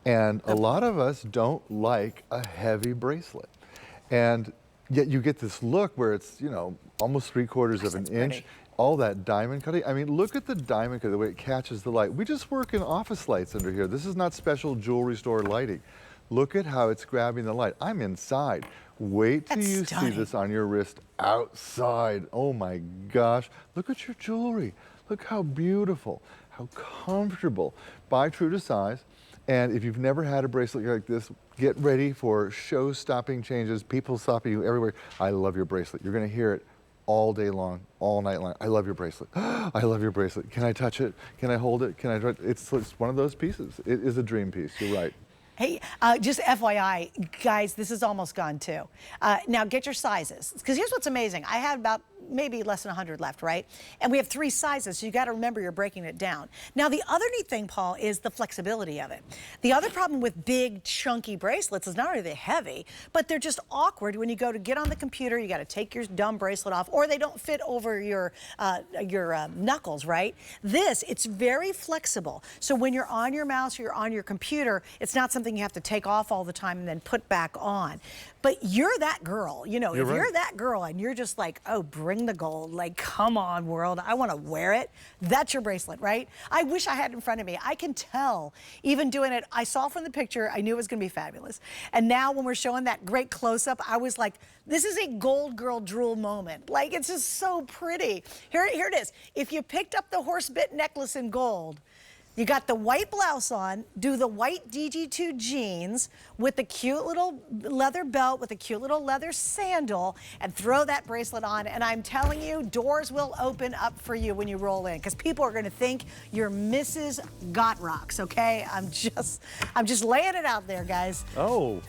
And a lot of us don't like a heavy bracelet. And yet you get this look where it's, you know, almost 3/4 of an inch, all that diamond cutting. I mean, look at the diamond cutting, the way it catches the light. We just work in office lights under here. This is not special jewelry store lighting. Look at how it's grabbing the light. I'm inside. Wait till you see this on your wrist outside. Oh my gosh. Look at your jewelry. Look how beautiful, how comfortable. Buy true to size. And if you've never had a bracelet like this, get ready for show-stopping changes. People stopping you everywhere. I love your bracelet. You're going to hear it all day long, all night long. I love your bracelet. I love your bracelet. Can I touch it? Can I hold it? Can I try it? It's one of those pieces. It is a dream piece. You're right. Hey, just FYI, guys, this is almost gone too. Now get your sizes, because here's what's amazing. I had about maybe less than 100 left, right? And we have 3 sizes, so you got to remember you're breaking it down. Now, the other neat thing, Paul, is the flexibility of it. The other problem with big, chunky bracelets is not only they're heavy, but they're just awkward. When you go to get on the computer, you got to take your dumb bracelet off, or they don't fit over your knuckles, right? This, it's very flexible. So when you're on your mouse or you're on your computer, it's not something you have to take off all the time and then put back on. But you're that girl, you know, you're that girl and you're just like, oh, bring the gold, like, come on, world, I want to wear it. That's your bracelet, right? I wish I had it in front of me. I can tell, even doing it, I saw from the picture, I knew it was going to be fabulous. And now when we're showing that great close-up, I was like, this is a gold girl drool moment. Like, it's just so pretty. Here it is. If you picked up the horse bit necklace in gold, you got the white blouse on, do the white DG2 jeans with the cute little leather belt with a cute little leather sandal, and throw that bracelet on, and I'm telling you, doors will open up for you when you roll in, because people are going to think you're Mrs. Got Rocks, okay? I'm just laying it out there, guys. Oh.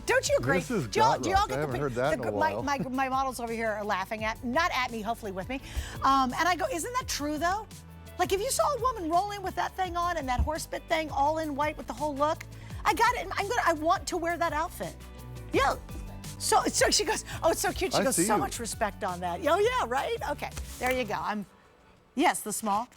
Don't you agree? Mrs. Do y'all Got get Rocks. I haven't heard that in a while. My models over here are laughing not at me, hopefully with me. And I go, isn't that true, though? Like, if you saw a woman roll in with that thing on and that horse bit thing all in white with the whole look, I got it. I want to wear that outfit. Yeah. So she goes, oh, it's so cute. She goes, so much respect on that. Oh, yeah, right? Okay, there you go. Yes, the small.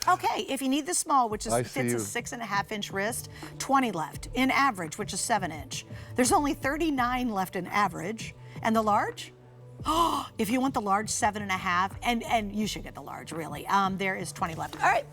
Okay, if you need the small, which fits a 6.5-inch wrist, 20 left. In average, which is 7-inch. There's only 39 left in average. And the large? Oh, if you want the large, 7.5, and you should get the large, really. There is 20 left. All right.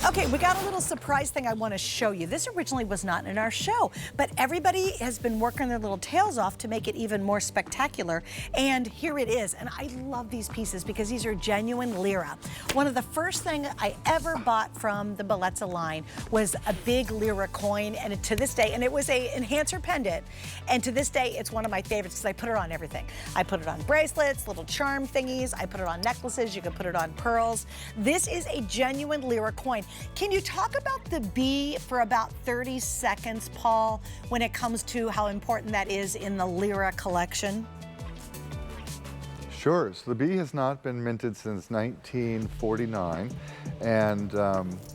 Okay, we got a little surprise thing I want to show you. This originally was not in our show, but everybody has been working their little tails off to make it even more spectacular. And here it is. And I love these pieces because these are genuine lira. One of the first things I ever bought from the Bellezza line was a big lira coin. And to this day, and it was a enhancer pendant. And to this day, it's one of my favorites because I put it on everything. I put it on bracelets, little charm thingies. I put it on necklaces. You can put it on pearls. This is a genuine lira coin. Can you talk about the bee for about 30 seconds, Paul, when it comes to how important that is in the lira collection? Sure. So the bee has not been minted since 1949 and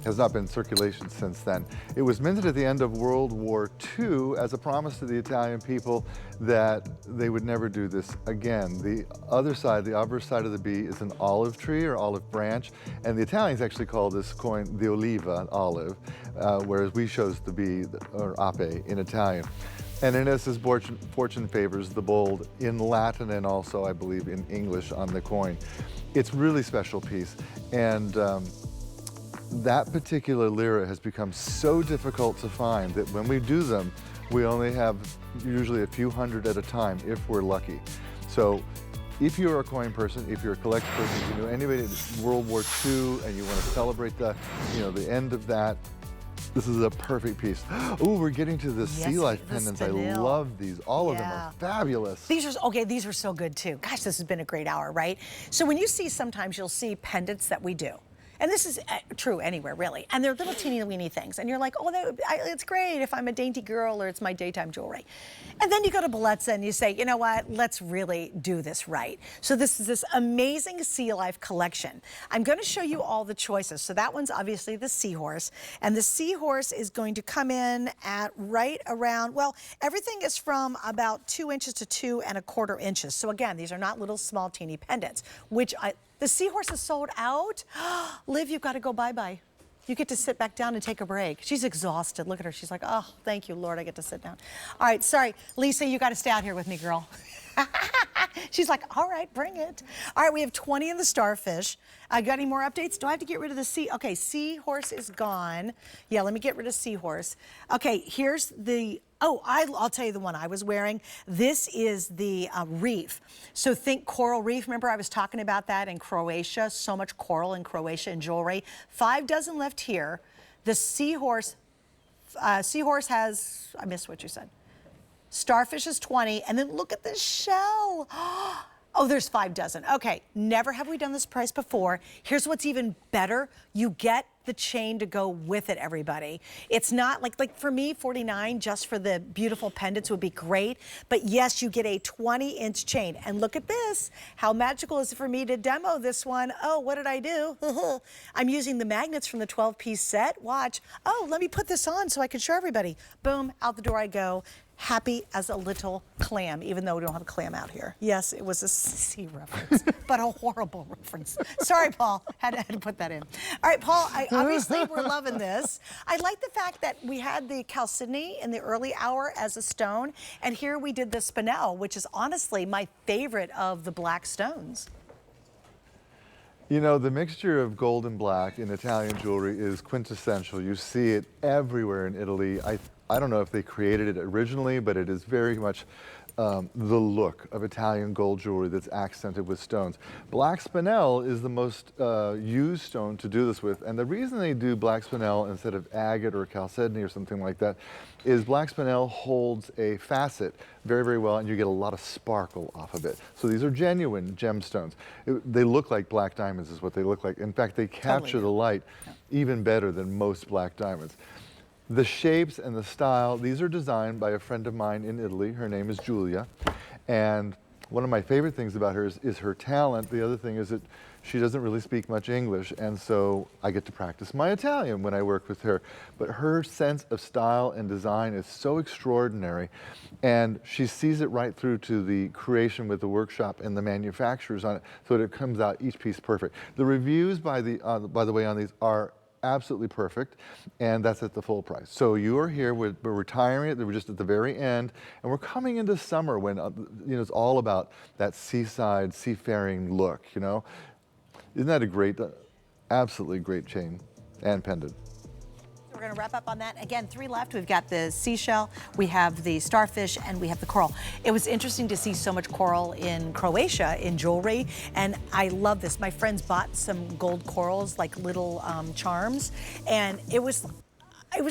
has not been in circulation since then. It was minted at the end of World War II as a promise to the Italian people that they would never do this again. The other side, the obverse side of the bee, is an olive tree or olive branch, and the Italians actually call this coin the oliva, olive, whereas we chose the bee, or ape, in Italian. And in essence, fortune favors the bold in Latin and also, I believe, in English on the coin. It's a really special piece. And that particular lira has become so difficult to find that when we do them, we only have usually a few hundred at a time if we're lucky. So if you're a coin person, if you're a collector person, if you know anybody in World War II and you want to celebrate the end of that, this is a perfect piece. Oh, we're getting to the sea life pendants. I love these. All of them are fabulous. These are so good too. Gosh, this has been a great hour, right? So when you see, sometimes you'll see pendants that we do. And this is true anywhere, really. And they're little teeny weeny things. And you're like, oh, it's great if I'm a dainty girl or it's my daytime jewelry. And then you go to Bellezza and you say, you know what, let's really do this right. So this is this amazing Sea Life collection. I'm going to show you all the choices. So that one's obviously the seahorse. And the seahorse is going to come in at right around, well, everything is from about 2 inches to 2 1/4 inches. So again, these are not little small teeny pendants, which the seahorse is sold out. Liv, you've got to go bye-bye. You get to sit back down and take a break. She's exhausted. Look at her. She's like, oh, thank you, Lord, I get to sit down. All right, sorry. Lisa, you got to stay out here with me, girl. She's like, all right, bring it. All right, we have 20 in the starfish. Got any more updates? Do I have to get rid of the okay, seahorse is gone. Yeah, let me get rid of seahorse. Okay, here's the, I'll tell you the one I was wearing. This is the reef. So think coral reef. Remember I was talking about that in Croatia? So much coral in Croatia and jewelry. 5 dozen left here. The seahorse has, I missed what you said. Starfish is 20, and then look at this shell. Oh, there's 5 dozen. Okay, never have we done this price before. Here's what's even better. You get the chain to go with it, everybody. It's not like for me, $49 just for the beautiful pendants would be great. But yes, you get a 20-inch chain. And look at this. How magical is it for me to demo this one? Oh, what did I do? I'm using the magnets from the 12-piece set. Watch. Oh, let me put this on so I can show everybody. Boom, out the door I go. Happy as a little clam, even though we don't have a clam out here. Yes, it was a sea reference, but a horrible reference. Sorry, Paul, had to put that in. All right, Paul, obviously we're loving this. I like the fact that we had the chalcedony in the early hour as a stone, and here we did the spinel, which is honestly my favorite of the black stones. You know, the mixture of gold and black in Italian jewelry is quintessential. You see it everywhere in Italy. I don't know if they created it originally, but it is very much the look of Italian gold jewelry that's accented with stones. Black spinel is the most used stone to do this with, and the reason they do black spinel instead of agate or chalcedony or something like that is black spinel holds a facet very, very well, and you get a lot of sparkle off of it. So these are genuine gemstones. They look like black diamonds is what they look like. In fact, they capture the light even better than most black diamonds. The shapes and the style, these are designed by a friend of mine in Italy. Her name is Julia. And one of my favorite things about her is her talent. The other thing is that she doesn't really speak much English, and so I get to practice my Italian when I work with her. But her sense of style and design is so extraordinary, and she sees it right through to the creation with the workshop and the manufacturers on it, so that it comes out each piece perfect. The reviews, by the way, on these are absolutely perfect, and that's at the full price. So you are here, we're retiring it, we're just at the very end, and we're coming into summer when it's all about that seaside, seafaring look, Isn't that a great, absolutely great chain and pendant? We're going to wrap up on that. Again, 3 left. We've got the seashell, we have the starfish, and we have the coral. It was interesting to see so much coral in Croatia in jewelry, and I love this. My friends bought some gold corals, like little charms, and it was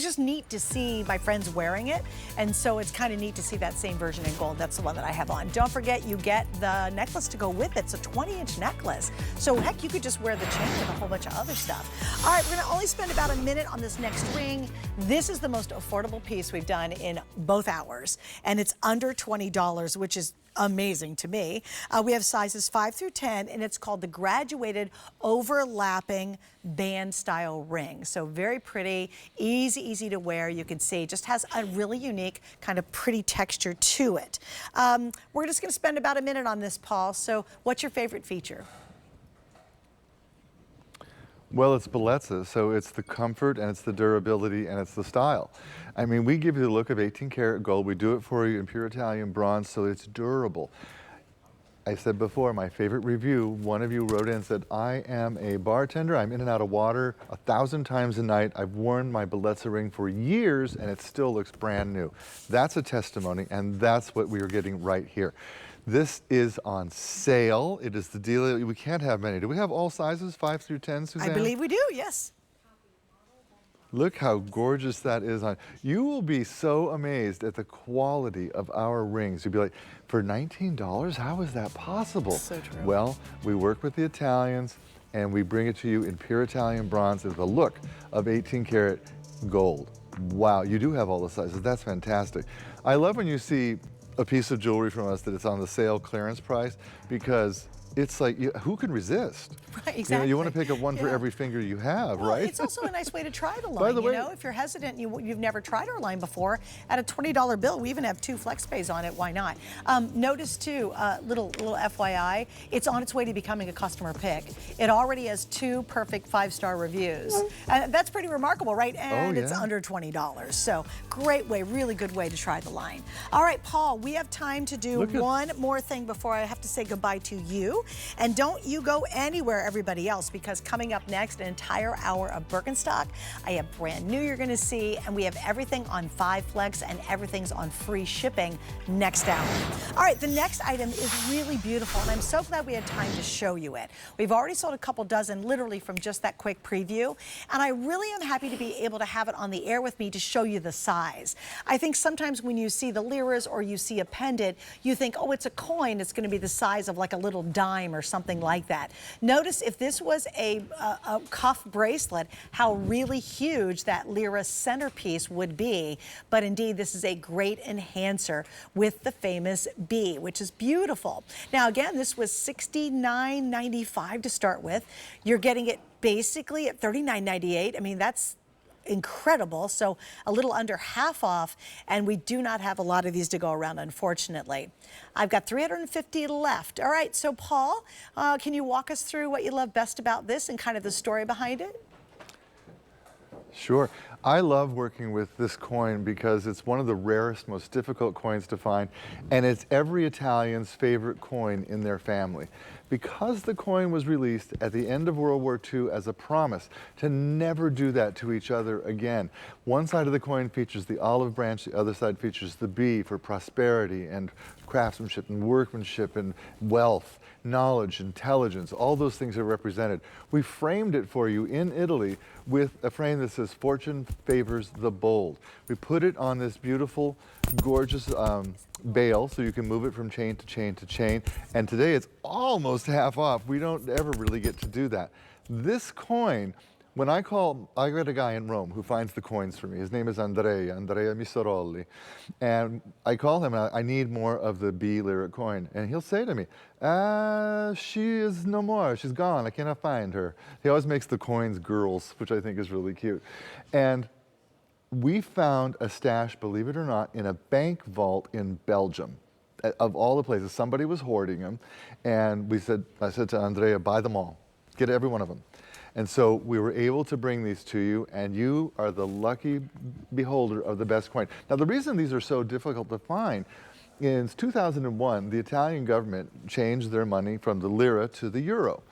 just neat to see my friends wearing it, and so it's kind of neat to see that same version in gold. That's the one that I have on. Don't forget, you get the necklace to go with it. It's a 20-inch necklace. So heck, you could just wear the chain with a whole bunch of other stuff. All right, we're gonna only spend about a minute on this next ring. This is the most affordable piece we've done in both hours, and it's under $20, which is amazing to me. We have sizes 5 through 10, and it's called the graduated overlapping band style ring. So very pretty, easy to wear. You can see just has a really unique kind of pretty texture to it. We're just gonna spend about a minute on this, Paul. So what's your favorite feature? Well, it's Bellezza, so it's the comfort and it's the durability and it's the style. I mean, we give you the look of 18 karat gold. We do it for you in pure Italian bronze, so it's durable. I said before, my favorite review, one of you wrote in and said, I am a bartender. I'm in and out of water 1,000 times a night. I've worn my Bellezza ring for years and it still looks brand new. That's a testimony, and that's what we are getting right here. This is on sale. It is the deal. We can't have many. Do we have all sizes, 5 through 10, Suzanne? I believe we do, yes. Look how gorgeous that is on. You will be so amazed at the quality of our rings. You'll be like, for $19, how is that possible? So true. Well, we work with the Italians and we bring it to you in pure Italian bronze with the look of 18 karat gold. Wow, you do have all the sizes. That's fantastic. I love when you see a piece of jewelry from us that it's on the sale clearance price, because it's like, who can resist? Right, exactly. You want to pick up one for every finger you have, well, right? It's also a nice way to try the line. By the way, if you're hesitant, you've never tried our line before, at a $20 bill, we even have 2 flex pays on it. Why not? Notice too, little FYI, it's on its way to becoming a customer pick. It already has 2 perfect 5-star reviews. And that's pretty remarkable, right? And it's under $20. So great way, really good way to try the line. All right, Paul, we have time to do one more thing before I have to say goodbye to you. And don't you go anywhere, everybody else, because coming up next, an entire hour of Birkenstock. I have brand new you're gonna see, and we have everything on 5 Flex and everything's on free shipping next hour. All right, the next item is really beautiful, and I'm so glad we had time to show you it. We've already sold a couple dozen, literally from just that quick preview, and I really am happy to be able to have it on the air with me to show you the size. I think sometimes when you see the liras or you see a pendant, you think, oh, it's a coin, it's gonna be the size of like a little dime or something like that. Notice if this was a cuff bracelet, how really huge that lira centerpiece would be. But indeed, this is a great enhancer with the famous B, which is beautiful. Now, again, this was $69.95 to start with. You're getting it basically at $39.98. I mean, that's incredible. So a little under half off, and we do not have a lot of these to go around, unfortunately. I've got 350 left. All right, so Paul, can you walk us through what you love best about this and kind of the story behind it? Sure. I love working with this coin because it's one of the rarest, most difficult coins to find, and it's every Italian's favorite coin in their family. Because the coin was released at the end of World War II as a promise to never do that to each other again. One side of the coin features the olive branch, the other side features the B for prosperity and craftsmanship and workmanship and wealth, knowledge, intelligence, all those things are represented. We framed it for you in Italy with a frame that says, "Fortune favors the bold." We put it on this beautiful, gorgeous bail so you can move it from chain to chain to chain. And today it's almost half off. We don't ever really get to do that. This coin, when I got a guy in Rome who finds the coins for me. His name is Andrea Misorolli. And I call him and I need more of the B lyric coin. And he'll say to me, she is no more, she's gone, I cannot find her. He always makes the coins girls, which I think is really cute. And we found a stash, believe it or not, in a bank vault in Belgium. Of all the places, somebody was hoarding them. And I said to Andrea, buy them all, get every one of them. And so we were able to bring these to you, and you are the lucky beholder of the best coin. Now, the reason these are so difficult to find, in 2001, the Italian government changed their money from the lira to the euro.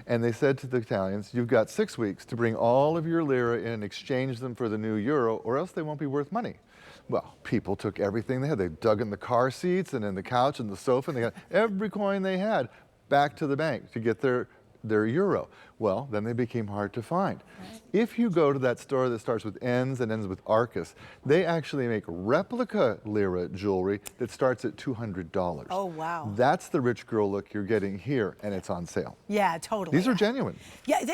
And they said to the Italians, you've got 6 weeks to bring all of your lira in and exchange them for the new euro, or else they won't be worth money. Well, people took everything they had. They dug in the car seats and in the couch and the sofa, and they got every coin they had back to the bank to get their euro. Well, then they became hard to find. Right. If you go to that store that starts with N's and ends with Arcus, they actually make replica lira jewelry that starts at $200. Oh, wow. That's the rich girl look you're getting here, and it's on sale. Yeah, totally. These are genuine. Yeah,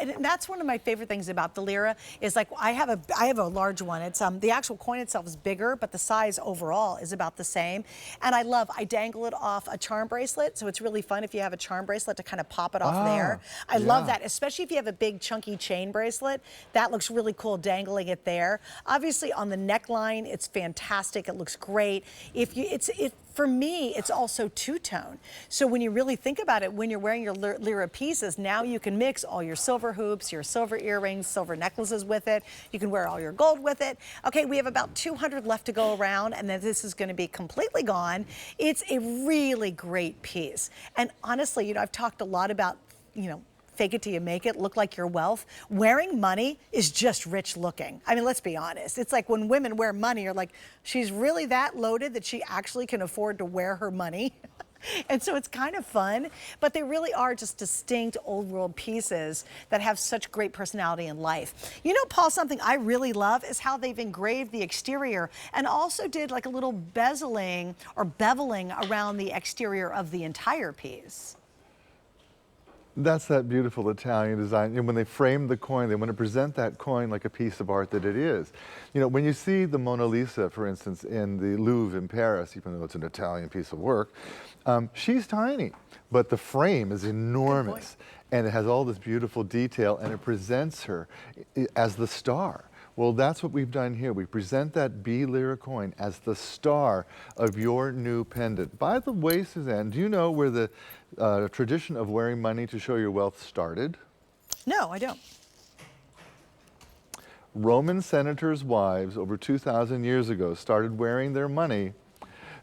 and that's one of my favorite things about the lira is like I have a large one. It's the actual coin itself is bigger, but the size overall is about the same. And I dangle it off a charm bracelet, so it's really fun if you have a charm bracelet to kind of pop it off there. I love that, especially if you have a big chunky chain bracelet. That looks really cool dangling it there. Obviously on the neckline, it's fantastic. It looks great. For me, it's also two-tone. So when you really think about it, when you're wearing your lira pieces, now you can mix all your silver hoops, your silver earrings, silver necklaces with it. You can wear all your gold with it. Okay, we have about 200 left to go around, and then this is going to be completely gone. It's a really great piece. And honestly, I've talked a lot about, fake it till you make it, look like your wealth. Wearing money is just rich looking. I mean, let's be honest. It's like when women wear money, you're like, she's really that loaded that she actually can afford to wear her money. And so it's kind of fun, but they really are just distinct old world pieces that have such great personality in life. Paul, something I really love is how they've engraved the exterior and also did like a little bezeling or beveling around the exterior of the entire piece. That's that beautiful Italian design. And when they frame the coin, they want to present that coin like a piece of art that it is. When you see the Mona Lisa, for instance, in the Louvre in Paris, even though it's an Italian piece of work, she's tiny, but the frame is enormous. And it has all this beautiful detail, and it presents her as the star. Well, that's what we've done here. We present that B lira coin as the star of your new pendant. By the way, Suzanne, do you know where the tradition of wearing money to show your wealth started? No, I don't. Roman senators' wives over 2,000 years ago started wearing their money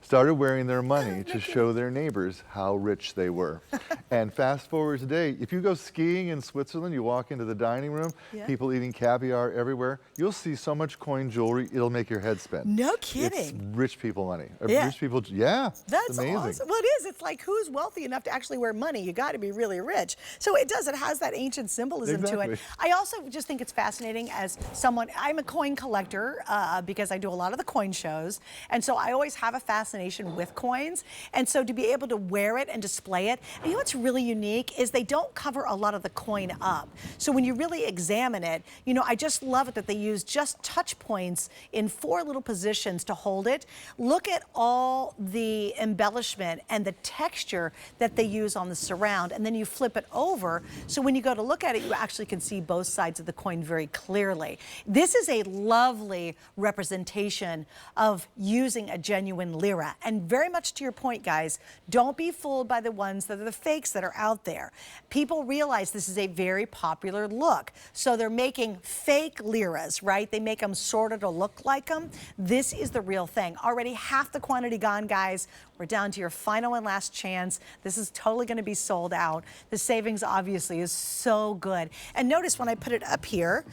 to show their neighbors how rich they were. And fast forward today, if you go skiing in Switzerland, you walk into the dining room, people eating caviar everywhere, you'll see so much coin jewelry, it'll make your head spin. No kidding. It's rich people money. Yeah. Rich people, That's amazing. awesome. Well, it is. It's like, who's wealthy enough to actually wear money? You got to be really rich. So it does. It has that ancient symbolism to it. I also just think it's fascinating as someone, I'm a coin collector because I do a lot of the coin shows. And so I always have a fascination with coins, and so to be able to wear it and display it, and what's really unique is they don't cover a lot of the coin up. So when you really examine it, I just love it that they use just touch points in 4 little positions to hold it. Look at all the embellishment and the texture that they use on the surround, and then you flip it over, so when you go to look at it, you actually can see both sides of the coin very clearly. This is a lovely representation of using a genuine lira. And very much to your point, guys, don't be fooled by the ones that are the fakes that are out there. People realize this is a very popular look. So they're making fake liras, right? They make them sort of to look like them. This is the real thing. Already half the quantity gone, guys. We're down to your final and last chance. This is totally going to be sold out. The savings obviously is so good. And notice when I put it up here,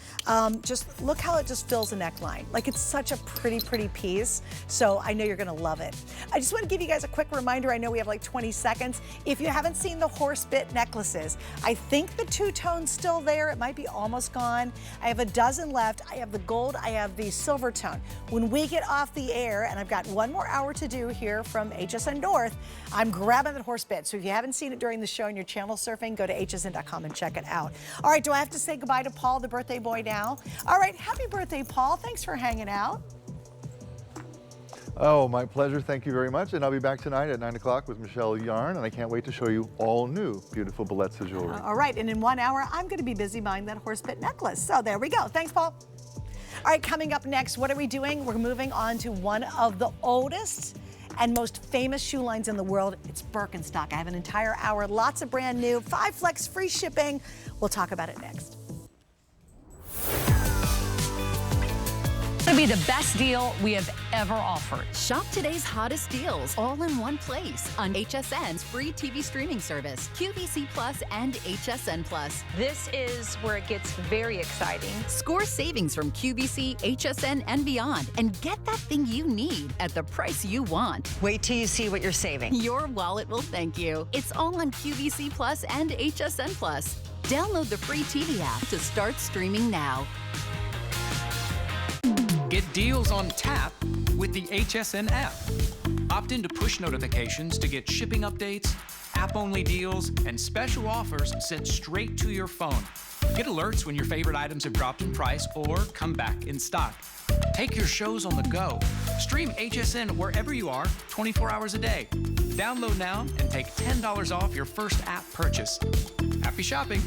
just look how it just fills the neckline. Like it's such a pretty, pretty piece. So I know you're going to love it. I just want to give you guys a quick reminder. I know we have like 20 seconds. If you haven't seen the horse bit necklaces, I think the two-tone's still there. It might be almost gone. I have a dozen left. I have the gold. I have the silver tone. When we get off the air, and I've got 1 more hour to do here from HSN North, I'm grabbing that horse bit. So if you haven't seen it during the show and you're channel surfing, go to hsn.com and check it out. All right, do I have to say goodbye to Paul, the birthday boy, now? All right, happy birthday, Paul. Thanks for hanging out. Oh, my pleasure. Thank you very much. And I'll be back tonight at 9 o'clock with Michelle Yarn, and I can't wait to show you all new beautiful Bellezza jewelry. All right, and in 1 hour, I'm going to be busy buying that horse bit necklace. So there we go. Thanks, Paul. All right, coming up next, what are we doing? We're moving on to one of the oldest and most famous shoe lines in the world. It's Birkenstock. I have an entire hour, lots of brand new, 5 flex free shipping. We'll talk about it next. could be the best deal we have ever offered. Shop today's hottest deals all in one place on HSN's free TV streaming service, QVC Plus and HSN Plus. This is where it gets very exciting. Score savings from QVC, HSN, and beyond, and get that thing you need at the price you want. Wait till you see what you're saving. Your wallet will thank you. It's all on QVC Plus and HSN Plus. Download the free TV app to start streaming now. Get deals on tap with the HSN app. Opt into push notifications to get shipping updates, app-only deals, and special offers sent straight to your phone. Get alerts when your favorite items have dropped in price or come back in stock. Take your shows on the go. Stream HSN wherever you are, 24 hours a day. Download now and take $10 off your first app purchase. Happy shopping.